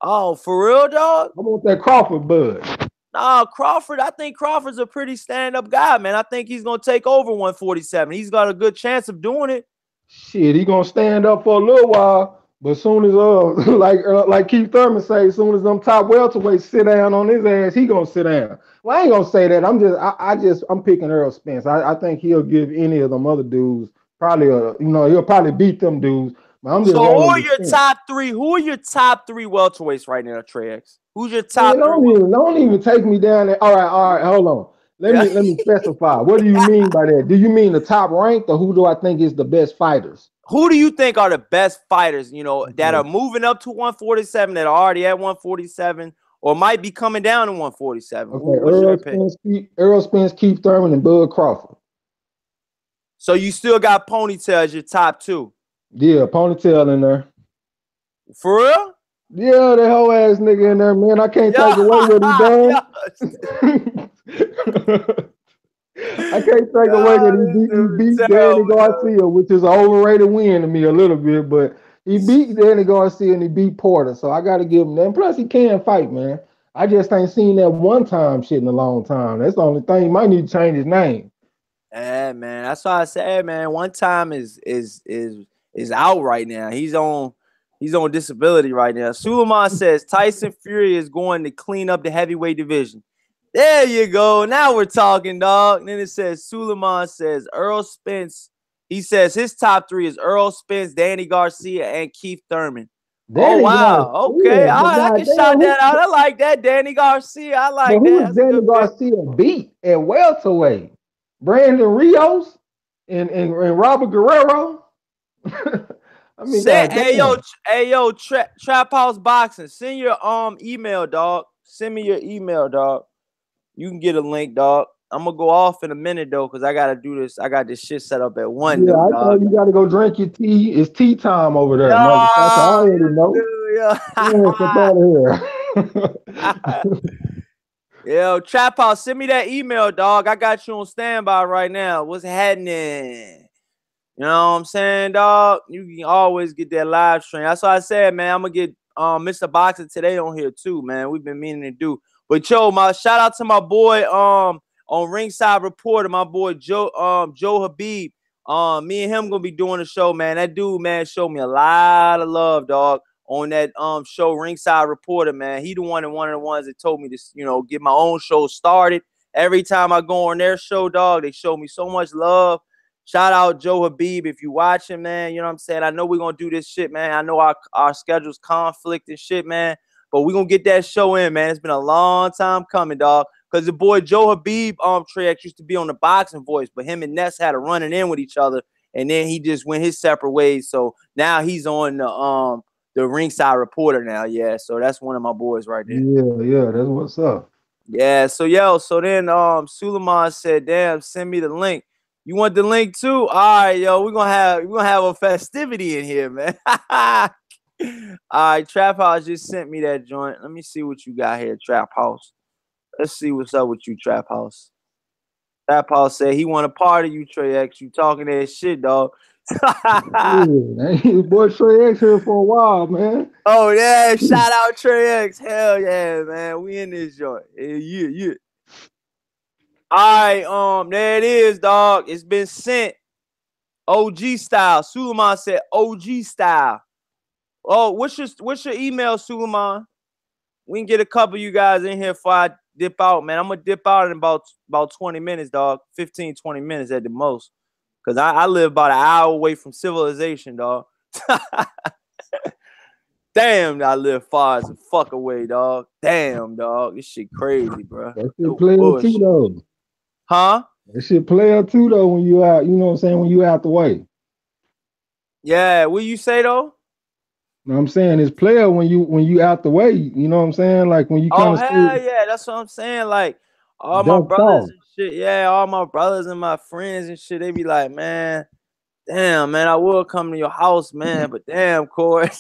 Oh, for real, dog? I want that Crawford bud. Nah, Crawford. I think Crawford's a pretty stand-up guy, man. I think he's gonna take over 147. He's got a good chance of doing it. Shit, he gonna stand up for a little while, but soon as like Keith Thurman say, as soon as them top welterweights sit down on his ass, he gonna sit down. Well, I ain't gonna say that. I'm picking Earl Spence. I think he'll give any of them other dudes probably he'll probably beat them dudes. But I'm just So who rolling are with your Spence. top three? Who are your top three welterweights right now, Trey X? Who's your Man, top three welterweights? don't even take me down there. All right, hold on. Yeah. Let me specify. What do you mean by that? Do you mean the top ranked, or who do I think is the best fighters? Who do you think are the best fighters, that Okay. are moving up to 147, that are already at 147, or might be coming down to 147? Okay, What's your opinion? Earl Spence, Keith Thurman, and Bud Crawford. So you still got Ponytail as your top two. Yeah, ponytail in there. For real? Yeah, that whole ass nigga in there, man. I can't take away what he Yeah. done. I can't take away that This he dude beat Danny terrible, yo. Garcia, which is an overrated win to me a little bit, but he beat Danny Garcia and he beat Porter, so I got to give him that. And plus, he can fight, man. I just ain't seen that one time shit in a long time. That's the only thing. He might need to change his name. Yeah, man. That's why I said, man, one time is out right now. He's on disability right now. Suleiman says Tyson Fury is going to clean up the heavyweight division. There you go. Now we're talking, dog. And then it says Suleiman says Earl Spence. He says his top three is Earl Spence, Danny Garcia, and Keith Thurman. Oh Danny wow. Okay. Garcia, All but right, I can goddamn, shout that out. I like that. Danny Garcia. I but like who that. is That's a Danny good pick. Garcia beat at welterweight? Brandon Rios and Robert Guerrero. I mean, goddamn. Hey yo, Trap House Boxing. Send your email, dog. Send me your email, dog. You can get a link, dog. I'm gonna go off in a minute though, cause I gotta do this. I got this shit set up at 1 Yeah, though, I dog. thought you got to go drink your tea. It's tea time over there, motherfucker. I Yo, already know. yo, Yeah, up out of here. yo, Trap House, send me that email, dog. I got you on standby right now. What's happening? You know what I'm saying, dog? You can always get that live stream. That's why I said, man, I'm gonna get Mr. Boxer today on here too, man. We've been meaning to do. But yo, my shout out to my boy on Ringside Reporter, my boy Joe Habib. Me and him gonna be doing a show, man. That dude, man, showed me a lot of love, dog, on that show Ringside Reporter, man. He one of the ones that told me to, get my own show started. Every time I go on their show, dog, they show me so much love. Shout out Joe Habib if you watching, man. You know what I'm saying? I know we're going to do this shit, man. I know our schedules conflict and shit, man. But we're going to get that show in, man. It's been a long time coming, dog. Because the boy Joe Habib, Trey used to be on the Boxing Voice, but him and Ness had a running in with each other. And then he just went his separate ways. So now he's on the Ringside Reporter now. Yeah, so that's one of my boys right there. Yeah, that's what's up. Yeah, so then Suleiman said, damn, send me the link. You want the link too? All right, yo, we're gonna have a festivity in here, man. All right, Trap House just sent me that joint. Let me see what you got here, Trap House. Let's see what's up with you, Trap House. Trap House said he want a part of you, Trey X. You talking that shit, dog. Yeah, boy Trey X here for a while, man. Oh yeah, shout out Trey X. Hell yeah, man. We in this joint. Yeah. All right, there it is, dog. It's been sent. OG style. Suleiman said OG style. Oh, what's your email, Suleiman? We can get a couple of you guys in here before I dip out, man. I'm gonna dip out in about 20 minutes, dog. 15, 20 minutes at the most. Cause I live about an hour away from civilization, dog. Damn, I live far as a fuck away, dog. Damn, dog. This shit crazy, bro. That shit player too, though. Huh? That shit player too, though, when you out, you know what I'm saying, when you out the way. Yeah, what you say though? You know what I'm saying? It's player when you out the way, you know what I'm saying? Like when you kind of hell yeah, that's what I'm saying. Like all my ducked brothers off. and shit, yeah, all my brothers and my friends and shit, they be like, man, damn, man, I will come to your house, man, but damn, Corey.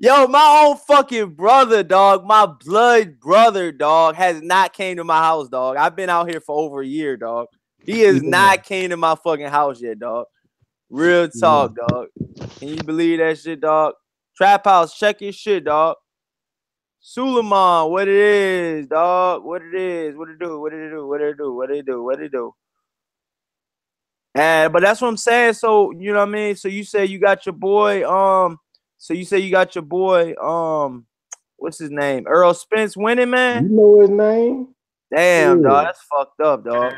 Yo, my own fucking brother, dog, my blood brother, dog, has not came to my house, dog. I've been out here for over a year, dog. He is Yeah. not came to my fucking house yet, dog. Real Yeah. talk, dog. Can you believe that shit, dog? Trap House, check your shit, dog. Suleiman, what it is, dog? What it is? What it do? What it do? What it do? What it do? What it do? And but that's what I'm saying. So you know what I mean. So you say you got your boy. So you say you got your boy. What's his name? Earl Spence winning, You man. know his name? Damn, dog. Yeah. That's fucked up, dog.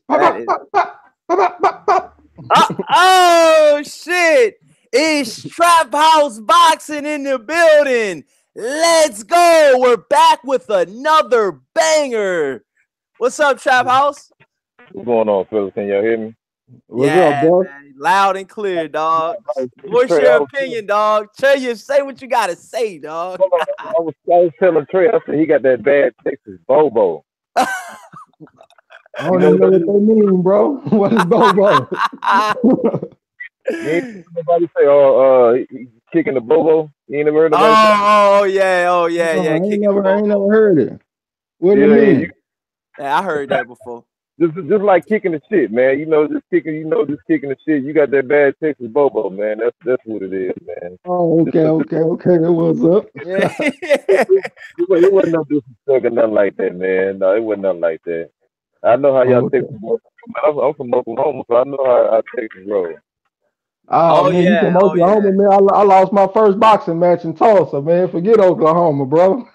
Pop, That pop, is. pop, pop, pop, pop, pop. Oh shit! It's Trap House Boxing in the building. Let's go. We're back with another banger. What's up, Trap House? What's going on, fellas? Can y'all hear me? What's up, Yeah, boss? man. Loud and clear, dog. Voice Trey, your opinion, dog. Say what you gotta say, dog. I was telling Trey, I said he got that bad Texas Bobo. I You don't know even what know that what is? they mean, bro. What is Bobo? You ain't heard nobody say, oh, he kicking the Bobo. You ain't never heard nobody say that? Oh yeah, No, yeah. Kicking the I ain't Bobo. never heard it. What do it Yeah, yeah. mean? Yeah, I heard that before. Just like kicking the shit, man. Just kicking the shit. You got that bad Texas Bobo, man. That's what it is, man. Oh, Just, okay. What's up? Yeah. it wasn't no disrespect or nothing like that, man. No, it wasn't nothing like that. I know how y'all Oh, Texas okay. roll. I'm from Oklahoma, so I know how Texas roll. Oh Oh man, you yeah. from Oh yeah. Oklahoma, man. I lost my first boxing match in Tulsa, man. Forget Oklahoma, bro.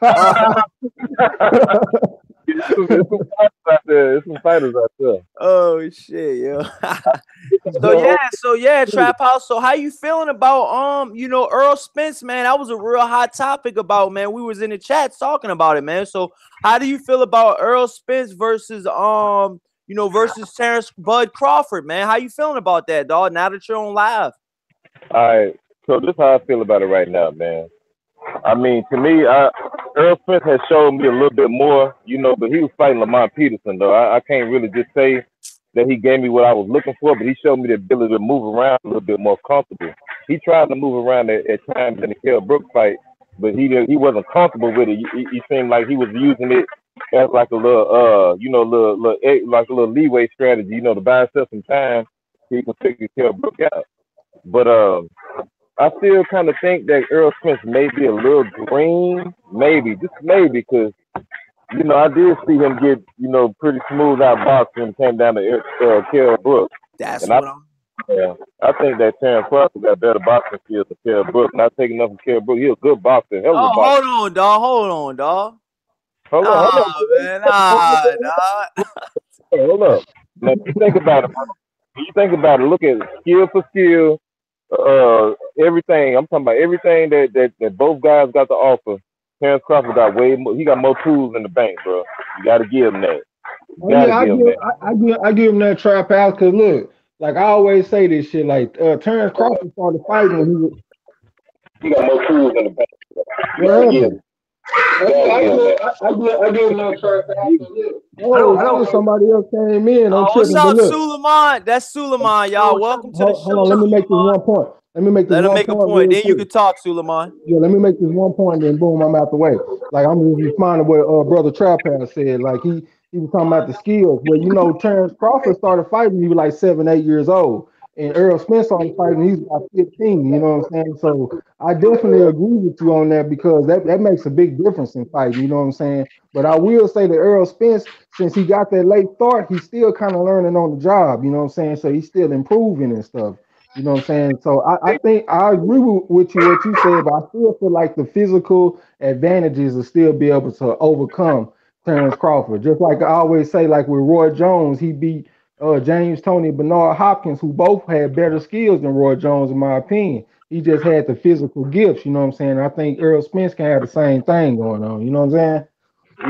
It's some fighters out there. It's some fighters out there. Oh shit, yo. So, So yeah, Trap House. So how you feeling about Earl Spence, man? That was a real hot topic about, man. We was in the chat talking about it, man. So how do you feel about Earl Spence versus versus Terrence Bud Crawford, man? How you feeling about that, dog? Now that you're on live. all right. So this is how I feel about it right now, man. I mean, to me, Earl Spence has showed me a little bit more, but he was fighting Lamont Peterson, though. I can't really just say that he gave me what I was looking for, but he showed me the ability to move around a little bit more comfortable. He tried to move around at times in the Kell Brook fight, but he wasn't comfortable with it. He seemed like he was using it as like a little like a little leeway strategy, to buy himself some time so he can figure Kell Brook out. But I still kind of think that Earl Spence may be a little green, maybe, just maybe, because I did see him get pretty smooth out boxing when it came down to Kell Brook, That's and I what I'm. I think that Terrence Crawford got better boxing skills than Kell Brook. Not taking nothing from Kell Brook, he's a good boxer, hell of a Oh, boxer. hold on, dog. Hold on, Oh man, nah, dog. hold up. Now, if you think about it, bro. If you think about it, look at skill for skill, everything. I'm talking about everything that both guys got to offer. Terrence Crawford got way more. He got more tools in the bank, bro. You got to give him that. You Oh got to yeah, give him that. I give him that trap house because look, like I always say this shit. Like Terrence Crawford started fighting when he was He got more tools in the bank. You what got to give happened? him. You got to give him that. I give him that trap house. Oh shit, somebody else came in. I'm Oh, what's tripping, but up, look. Suleiman? That's Suleiman, y'all. Welcome to the Hold show, on, let me make this Suleiman. one point. Let me make this Let him one make a point point. real Then you quick. can talk, Suleiman. Yeah, let me make this one point, then boom, I'm out the way. Like I'm just responding to what brother Trap has said. Like he was talking about the skills. Well, Terrence Crawford started fighting when he was like 7, 8 years old, and Earl Spence started fighting when he was about 15. You know what I'm saying? So I definitely agree with you on that because that makes a big difference in fighting. You know what I'm saying? But I will say that Earl Spence, since he got that late start, he's still kind of learning on the job. You know what I'm saying? So he's still improving and stuff. You know what I'm saying? So I think I agree with you what you said, but I still feel like the physical advantages will still be able to overcome Terrence Crawford. Just like I always say, like with Roy Jones, he beat James Tony Bernard Hopkins, who both had better skills than Roy Jones, in my opinion. He just had the physical gifts, you know what I'm saying? I think Earl Spence can have the same thing going on, you know what I'm saying?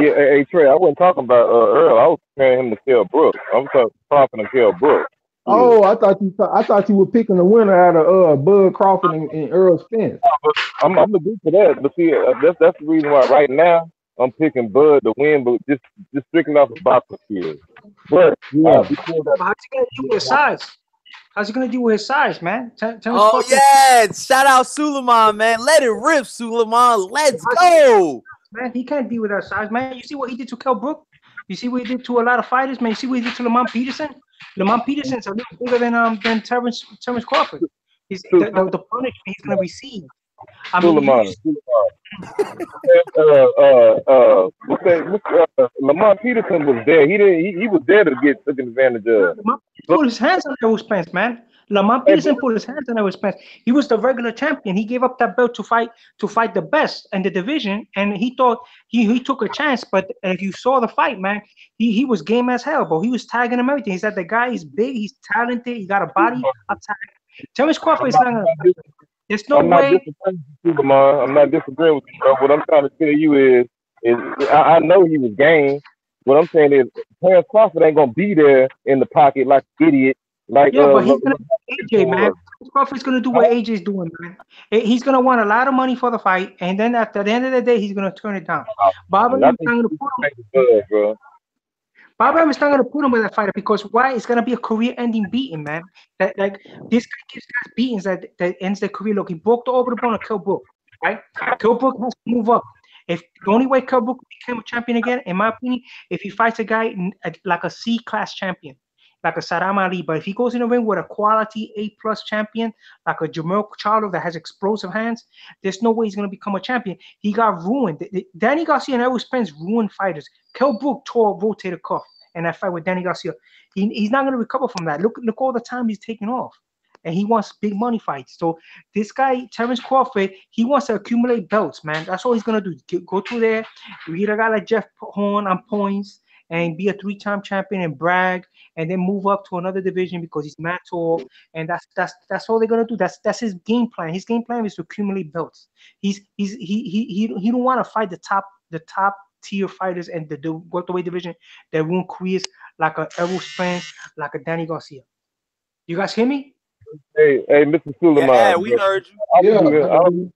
Yeah, hey, Trey, I wasn't talking about Earl. I was comparing him to Kell Brook. I'm talking to Kell Brook. Yeah. Oh, I thought you were picking the winner out of Bud Crawford and Earl Spence. I'm agree for that, but see, that's the reason why right now I'm picking Bud to win, but just strictly off the boxing skills. But Yeah. we still Yeah, got but how's he gonna do with his size? How's he gonna do with his size, man? Terrence Oh Crawford. yeah, shout out Suleiman, man. Let it rip, Suleiman. Let's go. man. He can't be with that size, man. You see what he did to Kell Brook? You see what he did to a lot of fighters, man. You see what he did to Lamont Peterson? Lamont Peterson's a little bigger than Terrence Crawford. He's the punishment he's gonna receive. I mean, Lamont Peterson was there. He was there to get taken advantage of. Lamont put his hands on Errol Spence, man. Lamont Peterson put his hands on Errol Spence. He was the regular champion. He gave up that belt to fight the best in the division, and he thought he took a chance. But if you saw the fight, man, he was game as hell, bro. He was tagging him everything. He said the guy is big, he's talented, he got a body. Terrence Crawford is not gonna. There's no way. I'm not disagreeing with you, bro. What I'm trying to tell you is I know he was game. What I'm saying is Terrence Crawford ain't gonna be there in the pocket like an idiot. Like but he's gonna do AJ, man. Crawford's gonna do what AJ's doing, man. He's gonna want a lot of money for the fight, and then at the end of the day, he's gonna turn it down. Bob Evans not gonna put him. Bob Evans not gonna put him with a fighter because why? It's gonna be a career-ending beating, man. That like this guy gives guys beatings that ends their career. Look, he broke the over the bone of Kell Brook, right? Kell Brook has to move up. If the only way Kell Brook became a champion again, in my opinion, if he fights a guy like a C-class champion, like a Saddam Ali, but if he goes in the ring with a quality A+ champion, like a Jamel Charlo that has explosive hands, there's no way he's going to become a champion. He got ruined. Danny Garcia and Errol Spence ruined fighters. Kell Brook tore a rotator cuff in that fight with Danny Garcia. He's not going to recover from that. Look all the time he's taking off. And he wants big money fights. So this guy, Terrence Crawford, he wants to accumulate belts, man. That's all he's going to do. Go through there, beat a guy like Jeff Horn on points, and be a 3-time champion and brag, and then move up to another division because he's mad tall, and that's all they're gonna do. That's his game plan. His game plan is to accumulate belts. He don't want to fight the top tier fighters and the welterweight division that ruin careers like a Errol Spence, like a Danny Garcia. You guys hear me? Hey, Mr. Suleiman. Yeah, we heard you.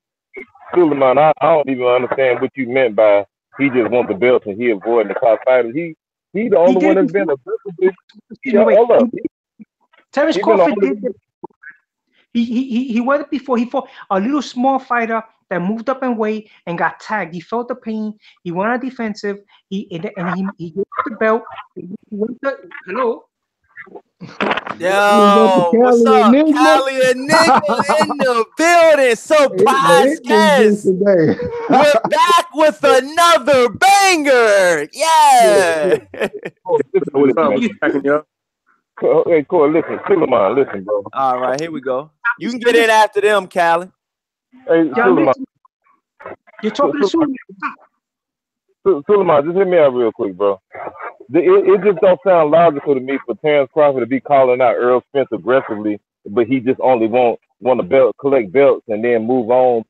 Suleiman, I don't even understand what you meant by he just wants the belts and he avoiding the top fighters. He the only one that's been aggressive. Terrence Crawford did it. He won it before. He fought a little small fighter that moved up in weight and got tagged. He felt the pain. He went on defensive. He gave the belt. Hello. Yo, what's up? Cali Enigma in the building. Surprise guest. We're back with another banger. Yeah. Hey, Corey, listen, Suleiman, listen, bro. All right, here we go. You can get in after them, Cali. Hey, Suleiman. You're talking to Suleiman. Suleiman, just hit me out real quick, bro. It just don't sound logical to me for Terrence Crawford to be calling out Errol Spence aggressively, but he just only want to belt, collect belts, and then move on.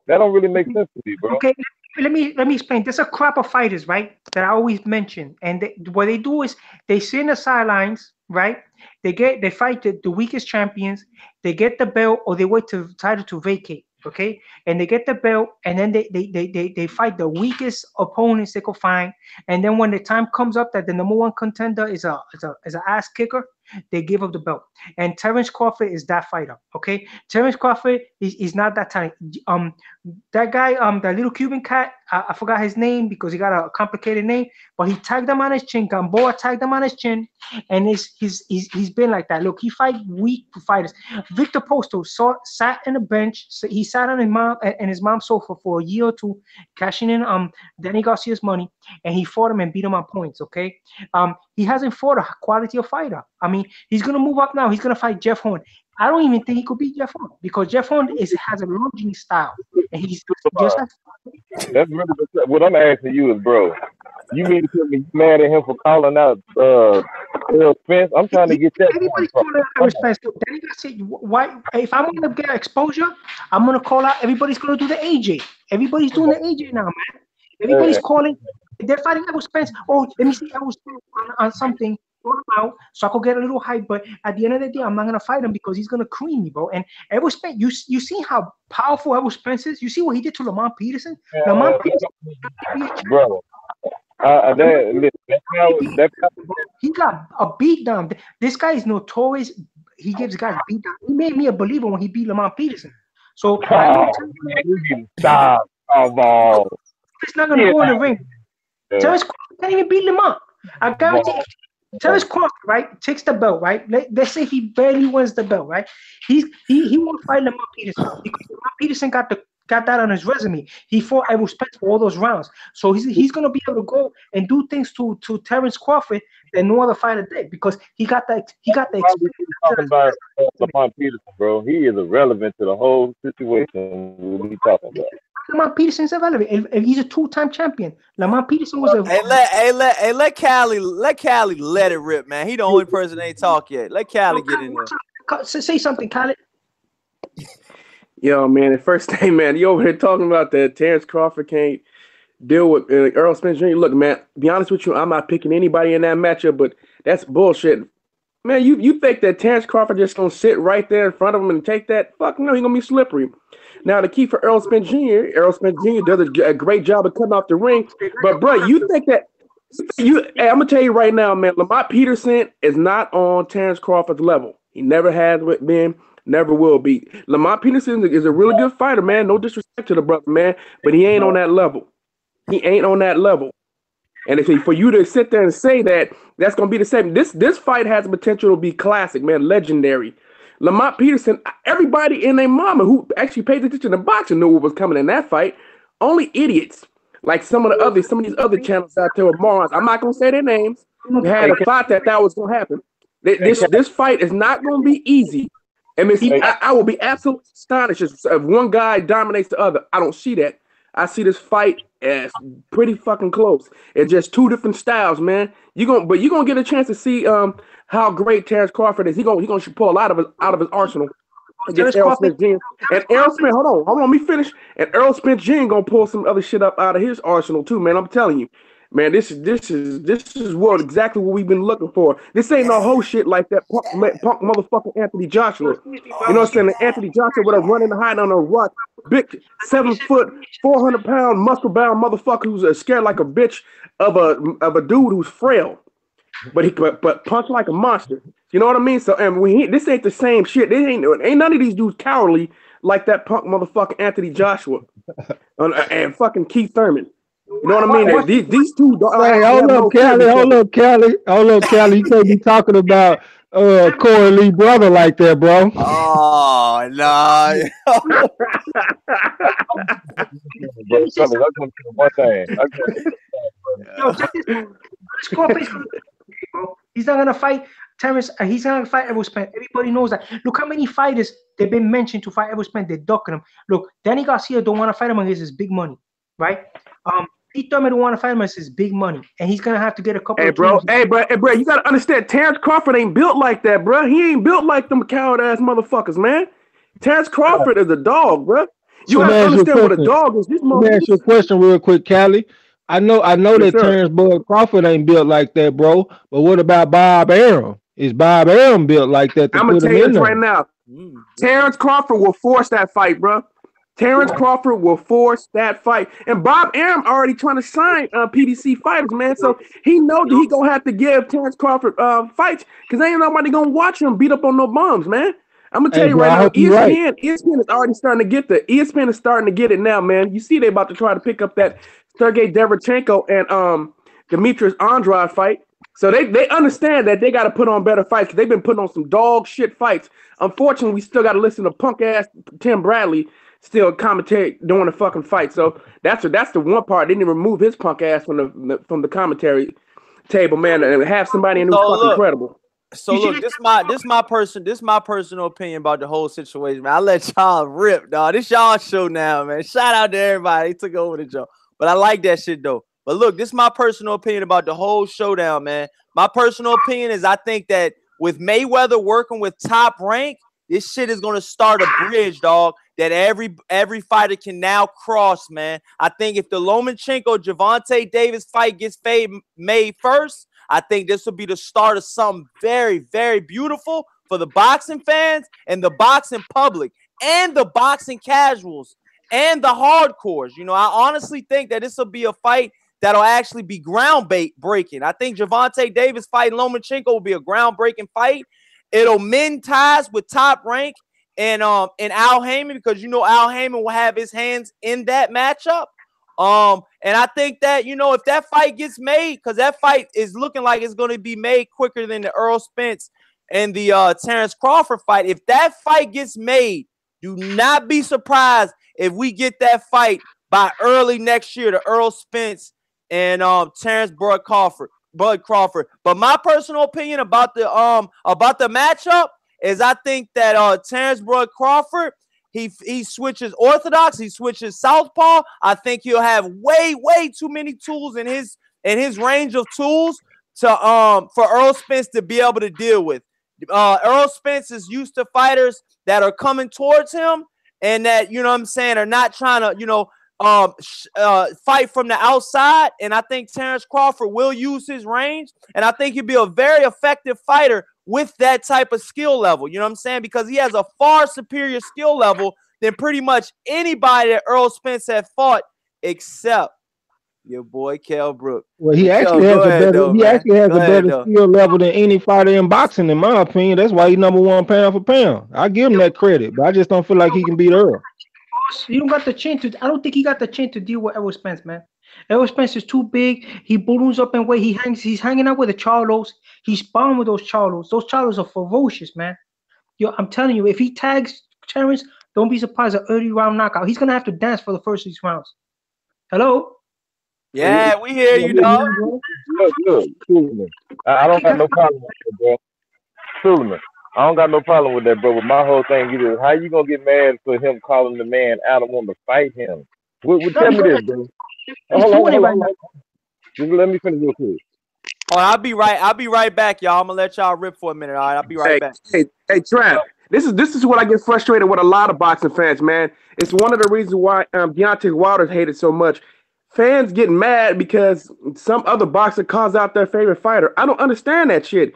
That don't really make sense to me, bro. Okay, let me explain. There's a crop of fighters, right, that I always mention, and what they do is they sit in the sidelines, right? They fight the weakest champions. They get the belt, or they wait to title to vacate. Okay, and they get the belt, and then they fight the weakest opponents they could find, and then when the time comes up that the number one contender is an ass kicker, they give up the belt. And Terrence Crawford is that fighter. Okay, Terrence Crawford is not that talented. That guy, that little Cuban cat, I forgot his name because he got a complicated name, but he tagged him on his chin. Gamboa tagged him on his chin, and he's been like that. Look, he fight weak fighters. Victor Posto sat in the bench. So he sat on his mom's sofa for a year or two, cashing in Danny Garcia's money, and he fought him and beat him on points. Okay, he hasn't fought a quality of fighter. I mean, he's gonna move up now. He's gonna fight Jeff Horn. I don't even think he could beat Jeff Horn because Jeff Horn has a lunging style, and he's just like. That's really what I'm asking you is, bro. You mean to tell me you mad at him for calling out Errol Spence? I'm trying to get that. Everybody's calling out Errol Spence. Danny Garcia, why? If I'm gonna get exposure, I'm gonna call out. Everybody's gonna do the AJ. Everybody's doing the AJ now, man. Everybody's calling. They're fighting Errol Spence. Oh, let me see Errol Spence on something. Out so I could get a little hype, but at the end of the day, I'm not gonna fight him because he's gonna cream me, bro. And Errol Spence, you see how powerful Errol Spence is. You see what he did to Lamont Peterson. Lamont Peterson, bro. He got a beat down. This guy is notorious. He gives guys beat down. He made me a believer when he beat Lamont Peterson. So stop. He's not gonna go in the ring. Terrence Crawford can't even beat Lamont. I guarantee. Terrence Crawford, right, takes the belt, right? Let's say he barely wins the belt, right? He won't fight Lamont Peterson because Lamont Peterson got that on his resume. He fought Errol Spence for all those rounds, so he's gonna be able to go and do things to Terrence Crawford that no other fighter did because he got the experience. Talking about Lamont Peterson, bro. He is irrelevant to the whole situation we talking about. Lamont Peterson's irrelevant. If he's a two-time champion. Lamont Peterson was a. Let Cali let it rip, man. He the only person that ain't talk yet. Let Cali get in there. Say something, Khaled. Yo, man, the first thing, man, you over here talking about that Terrence Crawford can't deal with Errol Spence Jr. Look, man, be honest with you, I'm not picking anybody in that matchup, but that's bullshit. Man, you think that Terrence Crawford just gonna sit right there in front of him and take that? Fuck no, he's gonna be slippery. Now, the key for Errol Spence Jr. does a great job of cutting off the ring. But, bro, you think that hey, I'm going to tell you right now, man, Lamont Peterson is not on Terrence Crawford's level. He never has been, never will be. Lamont Peterson is a really good fighter, man. No disrespect to the brother, man, but he ain't on that level. He ain't on that level. And for you to sit there and say that, that's going to be the same. This fight has the potential to be classic, man, legendary. Lamont Peterson, everybody in their mama who actually paid attention to boxing knew what was coming in that fight. Only idiots, like some of these other channels out there with morons. I'm not gonna say their names. They had a thought that was gonna happen. This fight is not gonna be easy. And I will be absolutely astonished if one guy dominates the other. I don't see that. I see this fight as pretty fucking close. It's just two different styles, man. You're gonna get a chance to see how great Terrence Crawford is. He gonna pull out of his arsenal against Errol Spence Jr. And Errol Spence, hold on, let me finish. And Errol Spence Jr. gonna pull some other shit up out of his arsenal too, man. I'm telling you, man. This is exactly what we've been looking for. This ain't no whole shit like that punk motherfucking Anthony Joshua. You know what I'm saying? Anthony Joshua would have run in the hide on a rock, big 7 foot, 400-pound, muscle-bound motherfucker who's scared like a bitch of a dude who's frail. But punch like a monster. You know what I mean? So and this ain't the same shit. Ain't none of these dudes cowardly like that punk motherfucker Anthony Joshua and fucking Keith Thurman. You know what I mean? These two. Hey, hold up, Callie. You can't be talking about Corey Lee brother like that, bro. Oh no. One thing. Yo, check this. He's not gonna fight Terrence. He's not gonna fight Errol Spence. Everybody knows that. Look how many fighters they've been mentioned to fight Errol Spence. They're ducking him. Look, Danny Garcia don't want to fight him against his big money, right? Pete Thurman don't want to fight him against his big money, and he's gonna have to get a couple. Hey, bro, you gotta understand. Terrence Crawford ain't built like that, bro. He ain't built like them coward ass motherfuckers, man. Terrence Crawford is a dog, bro. You gotta understand what a dog is. Let me ask you a question real quick, Callie. I know that Terrence Bud Crawford ain't built like that, bro. But what about Bob Arum? Is Bob Arum built like that? I'm gonna tell you this right now. Terrence Crawford will force that fight, bro. Terrence Crawford will force that fight. And Bob Arum already trying to sign PBC fighters, man. So he knows that he gonna have to give Terrence Crawford fights because ain't nobody gonna watch him beat up on no bums, man. I'm gonna tell you right now, ESPN is already starting to get ESPN is starting to get it now, man. You see they about to try to pick up that Sergey Derevchenko and Demetrius Andrade fight. So they understand that they got to put on better fights because they've been putting on some dog shit fights. Unfortunately, we still got to listen to punk ass Tim Bradley still commentate during the fucking fight. So that's the one part. They didn't remove his punk ass from the commentary table, man, and have somebody in who's fucking incredible. So look, this my personal opinion about the whole situation, man. I let y'all rip, dog. This y'all show now, man. Shout out to everybody. They took over the show. But I like that shit though. But look, this is my personal opinion about the whole showdown, man. My personal opinion is I think that with Mayweather working with Top Rank, this shit is gonna start a bridge, dog, that every fighter can now cross, man. I think if the Lomachenko Gervonta Davis fight gets made first, I think this will be the start of something very, very beautiful for the boxing fans and the boxing public and the boxing casuals and the hardcores. You know, I honestly think that this will be a fight that'll actually be groundbreaking. I think Gervonta Davis fighting Lomachenko will be a groundbreaking fight. It'll mend ties with Top Rank and Al Heyman because you know Al Heyman will have his hands in that matchup. And I think that, you know, if that fight gets made, because that fight is looking like it's going to be made quicker than the Errol Spence and the Terrence Crawford fight. If that fight gets made, do not be surprised if we get that fight by early next year, the Errol Spence and Terrence Bud Crawford. But my personal opinion about the matchup is I think that Terrence Bud Crawford, he switches orthodox, he switches southpaw. I think he'll have way too many tools in his range of tools to for Errol Spence to be able to deal with. Errol Spence is used to fighters that are coming towards him and that, you know what I'm saying, are not trying to, you know, fight from the outside. And I think Terrence Crawford will use his range, and I think he'll be a very effective fighter with that type of skill level. You know what I'm saying? Because he has a far superior skill level than pretty much anybody that Errol Spence had fought, except your boy Kell Brook. Well, he actually has a better skill level than any fighter in boxing, in my opinion. That's why he's #1 pound for pound. I give him that credit, but I just don't feel like he can beat Earl. You don't got the chin to. I don't think he got the chin to deal with Errol Spence, man. Errol Spence is too big. He balloons up in weight. He's hanging out with the Charlos. He's sparring with those Charlos. Those Charlos are ferocious, man. Yo, I'm telling you, if he tags Terrence, don't be surprised an early round knockout. He's gonna have to dance for the first 6 rounds. Hello? Yeah, we hear you, dog. Look, Suleiman. I don't got no problem with that, bro. Suleiman, I don't got no problem with that, bro. But my whole thing is, how you gonna get mad for him calling the man out and want to fight him? Tell me this, bro. Hold on. Just let me finish real quick. Oh, I'll be right back, y'all. I'm gonna let y'all rip for a minute. All right, I'll be right back. Hey, Trav. This is what I get frustrated with a lot of boxing fans, man. It's one of the reasons why Deontay Wilder's hated so much. Fans get mad because some other boxer calls out their favorite fighter. I don't understand that shit.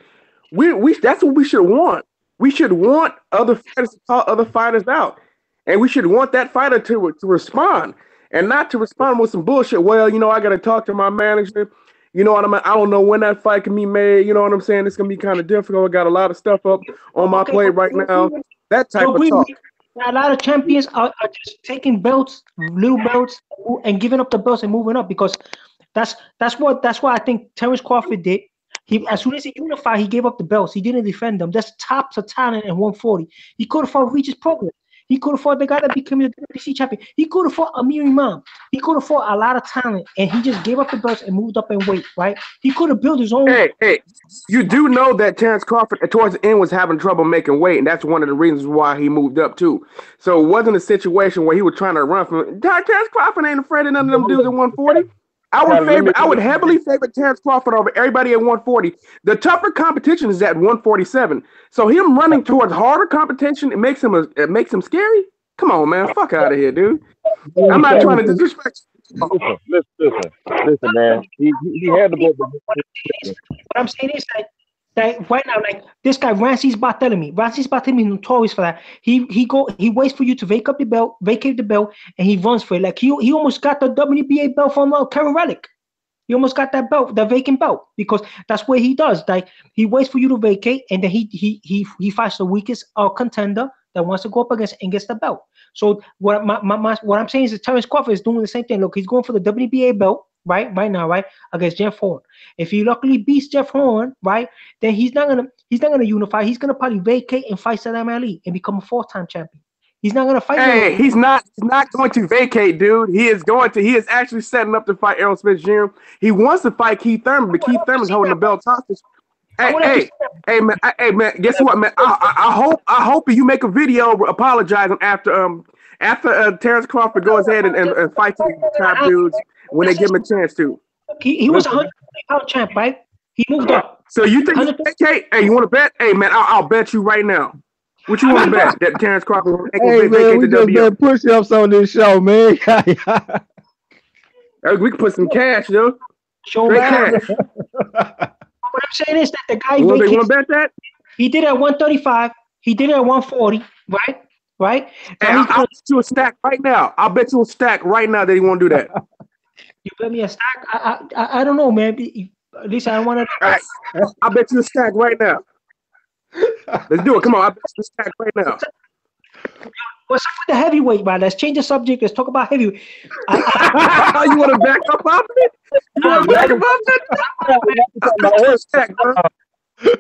We that's what we should want. We should want other fighters to call other fighters out, and we should want that fighter to respond, and not to respond with some bullshit. Well, you know, I got to talk to my manager. You know what I mean? I don't know when that fight can be made. You know what I'm saying? It's gonna be kind of difficult. I got a lot of stuff up on my plate right now. That type of talk. A lot of champions are just taking belts, little belts, and giving up the belts and moving up, because that's why I think Terrence Crawford did. He, as soon as he unified, he gave up the belts. He didn't defend them. That's tops of talent in 140. He could have fought Regis Progress. He could have fought the guy that became the WBC champion. He could have fought Amir Imam. He could have fought a lot of talent, and he just gave up the belts and moved up in weight, right? He could have built his own. Hey, you do know that Terrence Crawford towards the end was having trouble making weight, and that's one of the reasons why he moved up too. So it wasn't a situation where he was trying to run from. Terrence Crawford ain't afraid of none of them dudes at 140. I would heavily favor Terrence Crawford over everybody at 140. The tougher competition is at 147. So him running towards harder competition, it makes him scary. Come on, man, fuck out of here, dude. I'm not trying to disrespect. Listen, man. He had to go. What I'm saying is that right now, like this guy Rances Barthélemy. Rances Barthélemy is notorious for that. He waits for you to vacate the belt, and he runs for it. Like he almost got the WBA belt from Karen Relic. He almost got that belt, that vacant belt, because that's what he does. Like he waits for you to vacate, and then he fights the weakest contender that wants to go up against and gets the belt. So what I'm saying is that Terrence Crawford is doing the same thing. Look, he's going for the WBA belt right now, against Jeff Horn. If he luckily beats Jeff Horn, right, then he's not gonna unify. He's gonna probably vacate and fight Saddam Ali and become a 4-time champion. He's not gonna fight. Hey, he's not going to vacate, dude. He is actually setting up to fight Errol Spence Jr. He wants to fight Keith Thurman, but Keith Thurman's holding the belt hostage. Hey, man. Guess what, man? I hope you make a video apologizing after Terrence Crawford goes ahead and fights the top dudes when they give him a chance to. He was a 100-pound champ, right? He moved up. So you think he vacate? Hey, you want to bet? Hey, man, I'll bet you right now. What you want to bet? That Terrence Crawford hey, man, we just been push-ups on this show, man. We can put some cash, yo. Show cash. What I'm saying is that the guy they want to bet that? He did it at 135. He did it at 140, right? Hey, I'll bet you a stack right now. I'll bet you a stack right now that he won't do that. You bet me a stack? I don't know, man. At least I don't want to. All right. I'll bet you a stack right now. Let's do it. Come on. I'll bet you a stack right now. What's up with the heavyweight, man? Let's change the subject. Let's talk about heavyweight. You want to back up off it? You want to back up off it?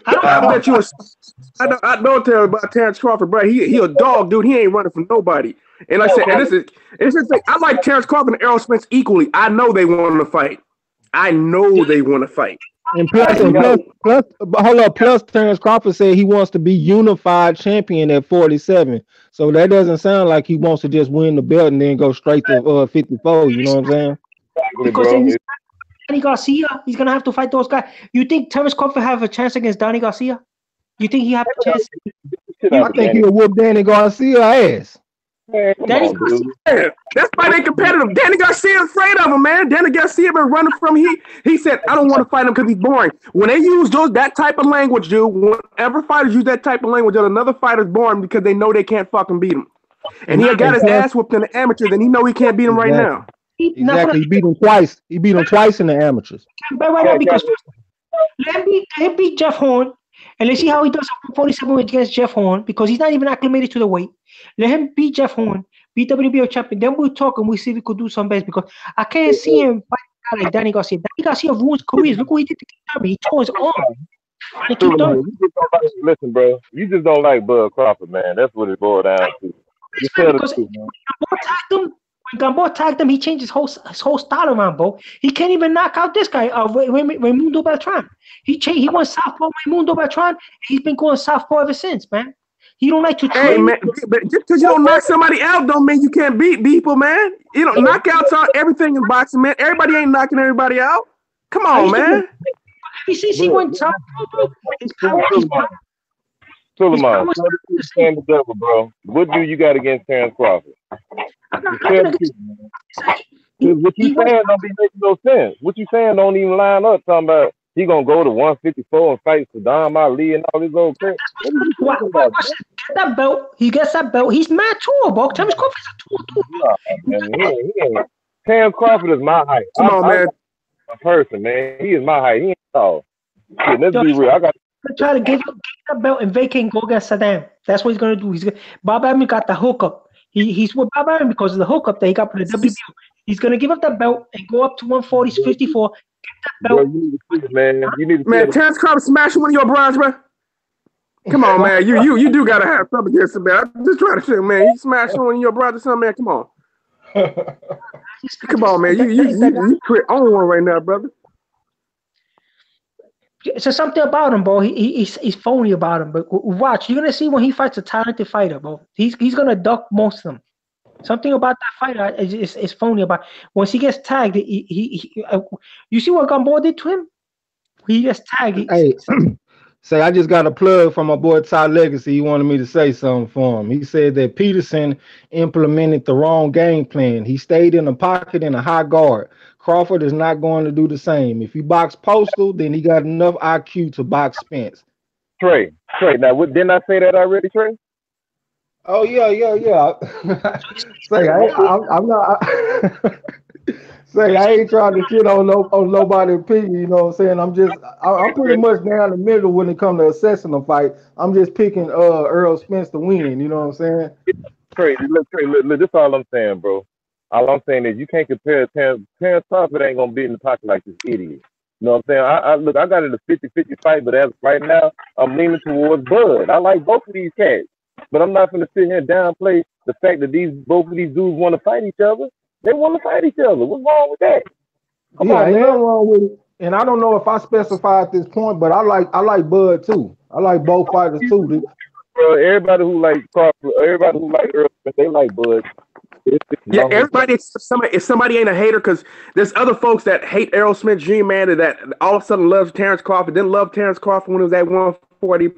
I bet you I don't tell about Terrence Crawford, bro. He a dog, dude. He ain't running from nobody. And like I said, and it's just like, I like Terrence Crawford and Errol Spence equally. I know they want to fight. I know they want to fight. And plus, hold up. Plus, Terrence Crawford said he wants to be unified champion at 47. So that doesn't sound like he wants to just win the belt and then go straight to 54. You know what I'm saying? Because then Danny Garcia, he's gonna have to fight those guys. You think Terrence Crawford have a chance against Danny Garcia? You think he have a chance? I think he'll whoop Danny Garcia ass. Man, Danny Garcia. That's why they competitive. Danny Garcia afraid of him, man. Danny Garcia been running from he said, I don't want to fight him because he's boring. When they use that type of language, dude, whenever fighters use that type of language, another fighter's boring because they know they can't fucking beat him. And he got his ass whooped in the amateurs, and he know he can't beat him right now. Exactly. He beat him twice. He beat him twice in the amateurs. Right now, because let him beat Jeff Horn, and let's see how he does at 147 against Jeff Horn, because he's not even acclimated to the weight. Let him beat Jeff Horn, beat WBO champion. Then we'll talk and we'll see if we could do some best, because I can't see him fight a guy like Danny Garcia. Danny Garcia ruins careers. Look what he did to Keith Thurman. He tore his arm. Listen, bro, you just don't like Bud Crawford, man. That's what it boils down to. When Gamboa tagged him, he changed his whole style around, bro. He can't even knock out this guy, Raimundo Beltran. He went southpaw Raimundo Beltran. He's been going southpaw ever since, man. He don't like to train. Hey, man, but just because you don't knock somebody out don't mean you can't beat people, man. You know, knockouts are everything in boxing, man. Everybody ain't knocking everybody out. Come on, man. He went southpaw, bro. His power is Suleiman, the devil, bro. What do you got against Terrence Crawford? What you saying don't be making no sense. What you saying don't even line up. Talking about he gonna go to 154 and fight Saddam Ali and all this old crap. Get that belt. He gets that belt. He's mad tall, bro. Terrence Crawford is a tall. Terrence Crawford is my height. Come on, man. A person, man. He is my height. He ain't tall. Let's be real. I got to try to give that belt and vacate and go against Saddam. That's what he's gonna do. Bob Arum got the hookup. He's with Bob Arum because of the hookup that he got for the WBO. He's gonna give up that belt and go up to 140, 54. Get that belt. Bro, you need to man, Terrence Crawford smashing one of your bras, bro. Come on, man. You do gotta have something against him, man. I'm just trying to say, man. You smashing one of your bras or something, man. Come on. Come on, man. You quit on one right now, brother. So something about him, bro. He's phony about him. But watch, you're gonna see when he fights a talented fighter, bro. He's gonna duck most of them. Something about that fighter is phony about. Once he gets tagged, you see what Gamboa did to him? He gets tagged. Hey, say I just got a plug from my boy Ty Legacy. He wanted me to say something for him. He said that Peterson implemented the wrong game plan. He stayed in the pocket in a high guard. Crawford is not going to do the same. If he box postal, then he got enough IQ to box Spence. Trey. Now, didn't I say that already, Trey? Oh yeah. Say I'm not. Say I ain't trying to shit on nobody's opinion. You know what I'm saying? I'm pretty much down the middle when it comes to assessing a fight. I'm just picking Errol Spence to win. You know what I'm saying? Trey, look, this is all I'm saying, bro. All I'm saying is you can't compare Terrence Crawford ain't gonna be in the pocket like this idiot. You know what I'm saying? I got it a 50-50 fight, but as right now, I'm leaning towards Bud. I like both of these cats, but I'm not gonna sit here and downplay the fact that both of these dudes want to fight each other. They want to fight each other. What's wrong with that? Come on, ain't nothing wrong with it. And I don't know if I specify at this point, but I like Bud too. I like both fighters too. Bro, everybody who like Crawford, everybody who like Earl, they like Bud. Yeah, everybody. If somebody ain't a hater, because there's other folks that hate Errol Smith Jr. man that all of a sudden loves Terrence Crawford. Didn't love Terrence Crawford when he was at 140,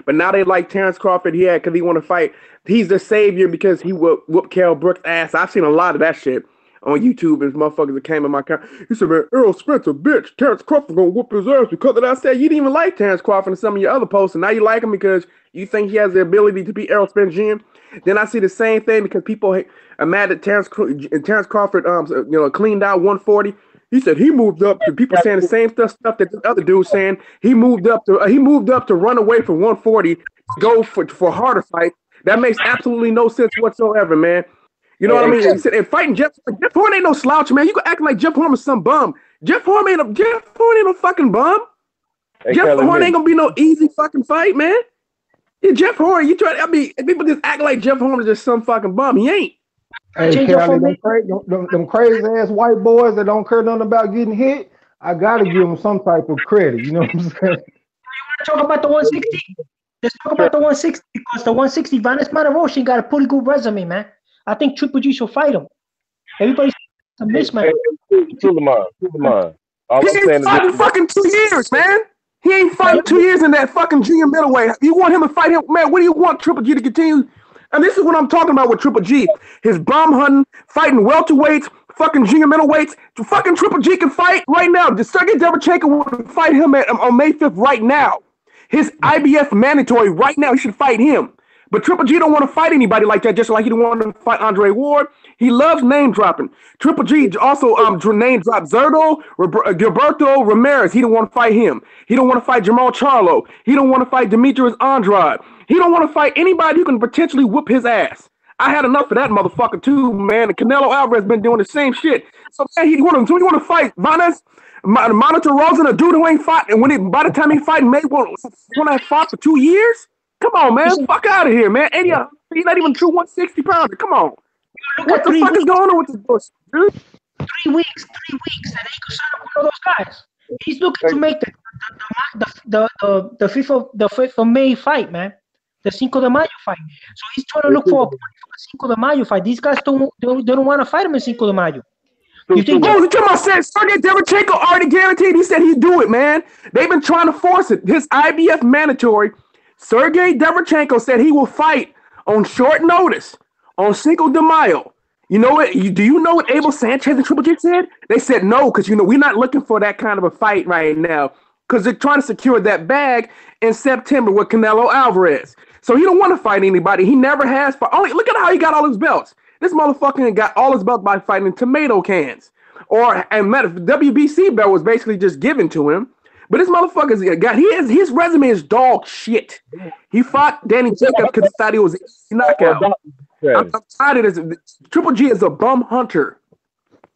but now they like Terrence Crawford. Because he want to fight. He's the savior because he whooped Kell Brooks' ass. I've seen a lot of that shit on YouTube. And motherfuckers that came in my car. He said, "Man, Errol Spence a bitch. Terrence Crawford gonna whoop his ass because of that." I said, you didn't even like Terrence Crawford in some of your other posts, and now you like him because you think he has the ability to beat Errol Spence Jr. Then I see the same thing because people are mad that Terrence Crawford cleaned out 140. He said he moved up to people saying the same stuff that the other dude saying he moved up to run away from 140, go for harder fight. That makes absolutely no sense whatsoever, man. You know what I mean? He said, and fighting Jeff Horn ain't no slouch, man. You can act like Jeff Horn was some bum. Jeff Horn ain't no fucking bum. Jeff Horn ain't gonna be no easy fucking fight, man. Yeah, Jeff Horn, people just act like Jeff Horn is just some fucking bum. He ain't. Hey, Kelly, them crazy ass white boys that don't care nothing about getting hit, I gotta give them some type of credit. You know what I'm saying? You want to talk about the 160? Let's talk about the 160 because the 160, Vanes Martirosyan got a pretty good resume, man. I think Triple G should fight him. Everybody's a mismatch. Suleiman. He ain't fighting fucking 2 years, man. He ain't fighting 2 years in that fucking junior middleweight. You want him to fight him, man? What do you want Triple G to continue? And this is what I'm talking about with Triple G. His bomb hunting, fighting welterweights, fucking junior middleweights. Fucking Triple G can fight right now. The Sergey Derevyanchenko would fight him on May 5th right now. His IBF mandatory right now. He should fight him. But Triple G don't want to fight anybody like that, just like he don't want to fight Andre Ward. He loves name dropping. Triple G also name dropped Zerto, Gilberto Ramirez. He don't want to fight him. He don't want to fight Jamal Charlo. He don't want to fight Demetrius Andrade. He don't want to fight anybody who can potentially whoop his ass. I had enough of that motherfucker too, man. And Canelo Alvarez been doing the same shit. So man, he want to fight Vanes, Monitor Rosen, a dude who ain't fought, and by the time he fight, May won't have fought for 2 years. Come on, man. Fuck out of here, man. And he's not even true 160 pounder. Come on. What the fuck is going on with this bullshit, dude? 3 weeks, and he could sign up with all those guys. He's looking to make the 5th of May fight, man. The Cinco de Mayo fight. So he's trying to look for a Cinco de Mayo fight. These guys don't want to fight him in Cinco de Mayo. You think? Oh, you talking about Sergey Derevyanchenko already guaranteed? He said he'd do it, man. They've been trying to force it. His IBF mandatory. Sergey Derevyanchenko said he will fight on short notice on Cinco de Mayo. You know what? Do you know what Abel Sanchez and Triple G said? They said no, because we're not looking for that kind of a fight right now, because they're trying to secure that bag in September with Canelo Alvarez. So he don't want to fight anybody. He never has fought. Look at how he got all his belts. This motherfucker got all his belts by fighting tomato cans. WBC belt was basically just given to him. But this motherfucker's his resume is dog shit. He fought Danny Jacobs because he thought he was a knockout. I'm tired of this. Triple G is a bum hunter.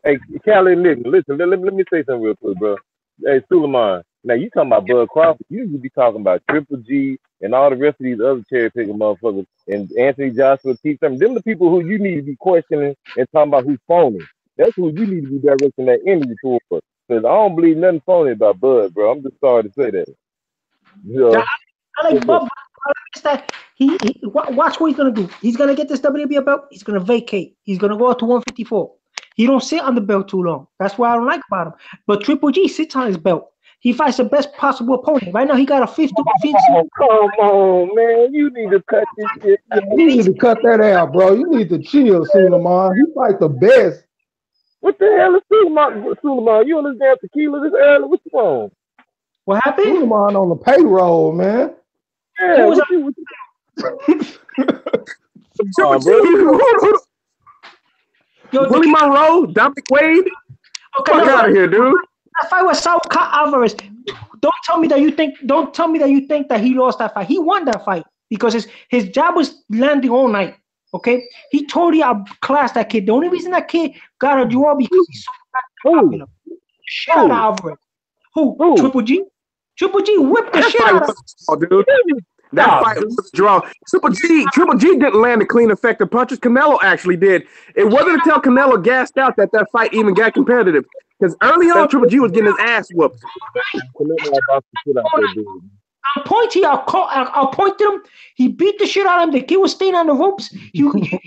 Hey, Callie, listen. Let me say something real quick, bro. Hey, Suleiman. Now you talking about Bud Crawford? You usually be talking about Triple G and all the rest of these other cherry picking motherfuckers and Anthony Joshua, T. Them the people who you need to be questioning and talking about who's phony. That's who you need to be directing that interview for. Because I don't believe nothing phony about Bud, bro. I'm just sorry to say that. I like Bud. Watch what he's gonna do. He's gonna get this WBA belt. He's gonna vacate. He's gonna go up to 154. He don't sit on the belt too long. That's what I don't like about him. But Triple G sits on his belt. He fights the best possible opponent. Right now, he got a 5th. Come on, man. You need to cut this shit. You need to cut that out, bro. You need to chill, Suleiman. He fight the best. What the hell is Suleiman? You on this damn tequila this early? What's wrong? What happened? Suleiman on the payroll, man. Yeah, Willie Monroe, Dominic Wade. Okay, fuck out of here, dude. That fight was Saul Alvarez. Don't tell me that you think that he lost that fight. He won that fight because his jab was landing all night. Okay, he totally outclassed that kid. The only reason that kid got a draw because he's so popular. Shit out of Alvarez. Who? Triple G? Triple G whipped the shit out of him. Dude. That fight was a draw. Triple G didn't land the clean, effective punches. Canelo actually did. It wasn't until Canelo gassed out that fight even got competitive. Because early on, Triple G was getting his ass whooped. I'll point to you. I'll point to him. He beat the shit out of him. The kid was staying on the ropes. He fighting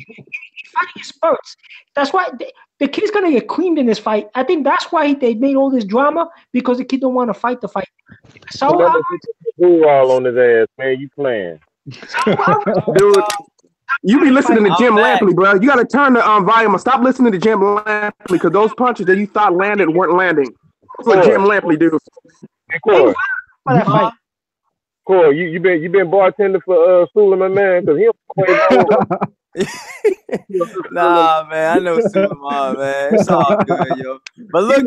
his spurts. That's why the kid's gonna get creamed in this fight. I think that's why they made all this drama, because the kid don't want to fight the fight. So all on his ass, man. You playing, dude? You be listening to Jim Lampley, bro. You gotta turn the volume. Stop listening to Jim Lampley, because those punches that you thought landed weren't landing. That's what Jim Lampley do. Hey, Corey, you been bartending for Suleiman, man, because Nah, man, I know Suleiman, man. It's all good, yo. But look,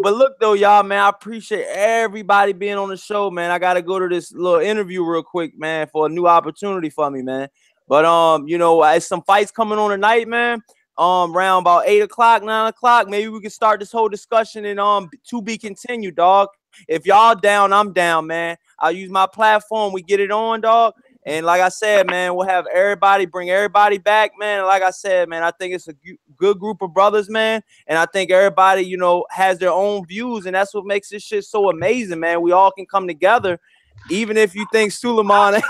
but look though, y'all, man, I appreciate everybody being on the show, man. I gotta go to this little interview real quick, man, for a new opportunity for me, man. But you know, as some fights coming on tonight, man. Around about 8 o'clock, 9 o'clock, maybe we can start this whole discussion and to be continued, dog. If y'all down, I'm down, man. I'll use my platform. We get it on, dog. And like I said, man, we'll have everybody, bring everybody back, man. And like I said, man, I think it's a good group of brothers, man. And I think everybody, you know, has their own views. And that's what makes this shit so amazing, man. We all can come together. Even if you think Suleiman,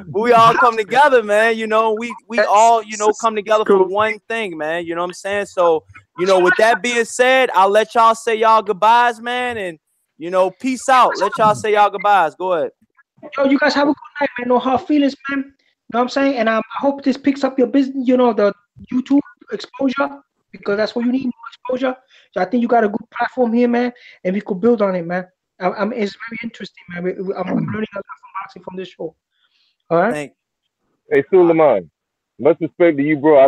we all come together, man. You know, we all, you know, come together for one thing, man. You know what I'm saying? So, you know, with that being said, I'll let y'all say y'all goodbyes, man. And, you know, peace out. Let y'all say y'all goodbyes. Go ahead. Yo, you guys have a good night, man. No hard feelings, man. You know what I'm saying? And I hope this picks up your business, you know, the YouTube exposure, because that's what you need, exposure. So I think you got a good platform here, man, and we could build on it, man. It's very interesting, man. I'm learning a lot from boxing from this show. All right? Thank you. Hey, Suleiman, much respect to you, bro. I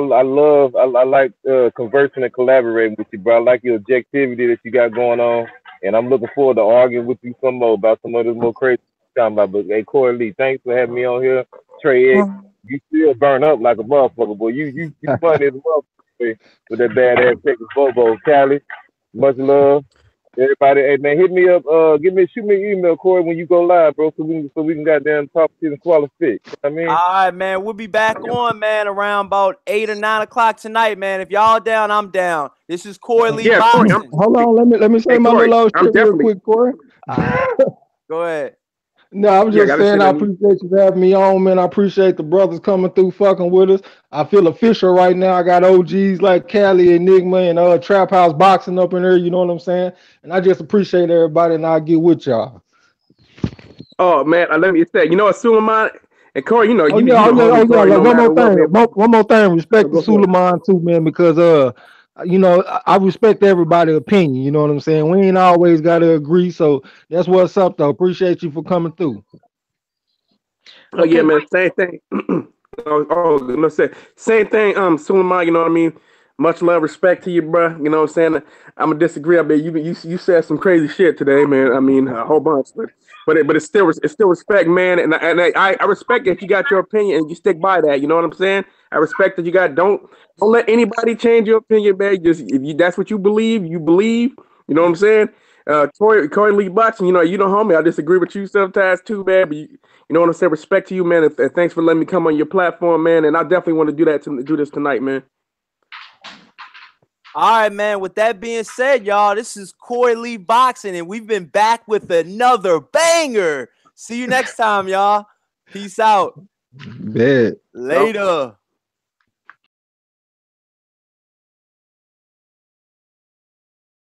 like conversing and collaborating with you, bro. I like your objectivity that you got going on, and I'm looking forward to arguing with you some more about some of this more crazy talking about. But hey, Corey Lee, thanks for having me on here. Trey X, you still burn up like a motherfucker, boy. You funny as a motherfucker with that badass Texas Bobo. Cali, much love. Everybody, hey man, hit me up. Shoot me an email, Corey, when you go live, bro, so we can goddamn talk to and qualify. You know what I mean? All right, man. We'll be back on, man, around about 8 or 9 o'clock tonight, man. If y'all down, I'm down. This is Corey Lee Boxing. Corey, hold on, let me say my little shit real quick, Corey. Go ahead. No, I'm just saying I appreciate you having me on, man. I appreciate the brothers coming through fucking with us. I feel official right now. I got OGs like Cali, Enigma, and Trap House Boxing up in there, you know what I'm saying? And I just appreciate everybody, and I'll get with y'all. Oh, man, let me say, you know what, Suleiman and Corey, you know, one more thing. Respect to Suleiman too, man, because you know, I respect everybody's opinion. You know what I'm saying? We ain't always got to agree, so that's what's up, though. Appreciate you for coming through. Oh yeah, man. Same thing. Same thing. Suleiman, you know what I mean? Much love, respect to you, bro. You know what I'm saying? I'm gonna disagree. I mean, you said some crazy shit today, man. I mean, a whole bunch, but it's still respect, man. And I respect that you got your opinion and you stick by that. You know what I'm saying? I respect that you got. Don't let anybody change your opinion, man. Just that's what you believe. You believe. You know what I'm saying? Corey Lee Boxing, you know homie. I disagree with you sometimes too, man. But you know what I'm saying? Respect to you, man. And thanks for letting me come on your platform, man. And I definitely want to do this tonight, man. All right, man. With that being said, y'all, this is Corey Lee Boxing, and we've been back with another banger. See you next time, y'all. Peace out. Bet. Later.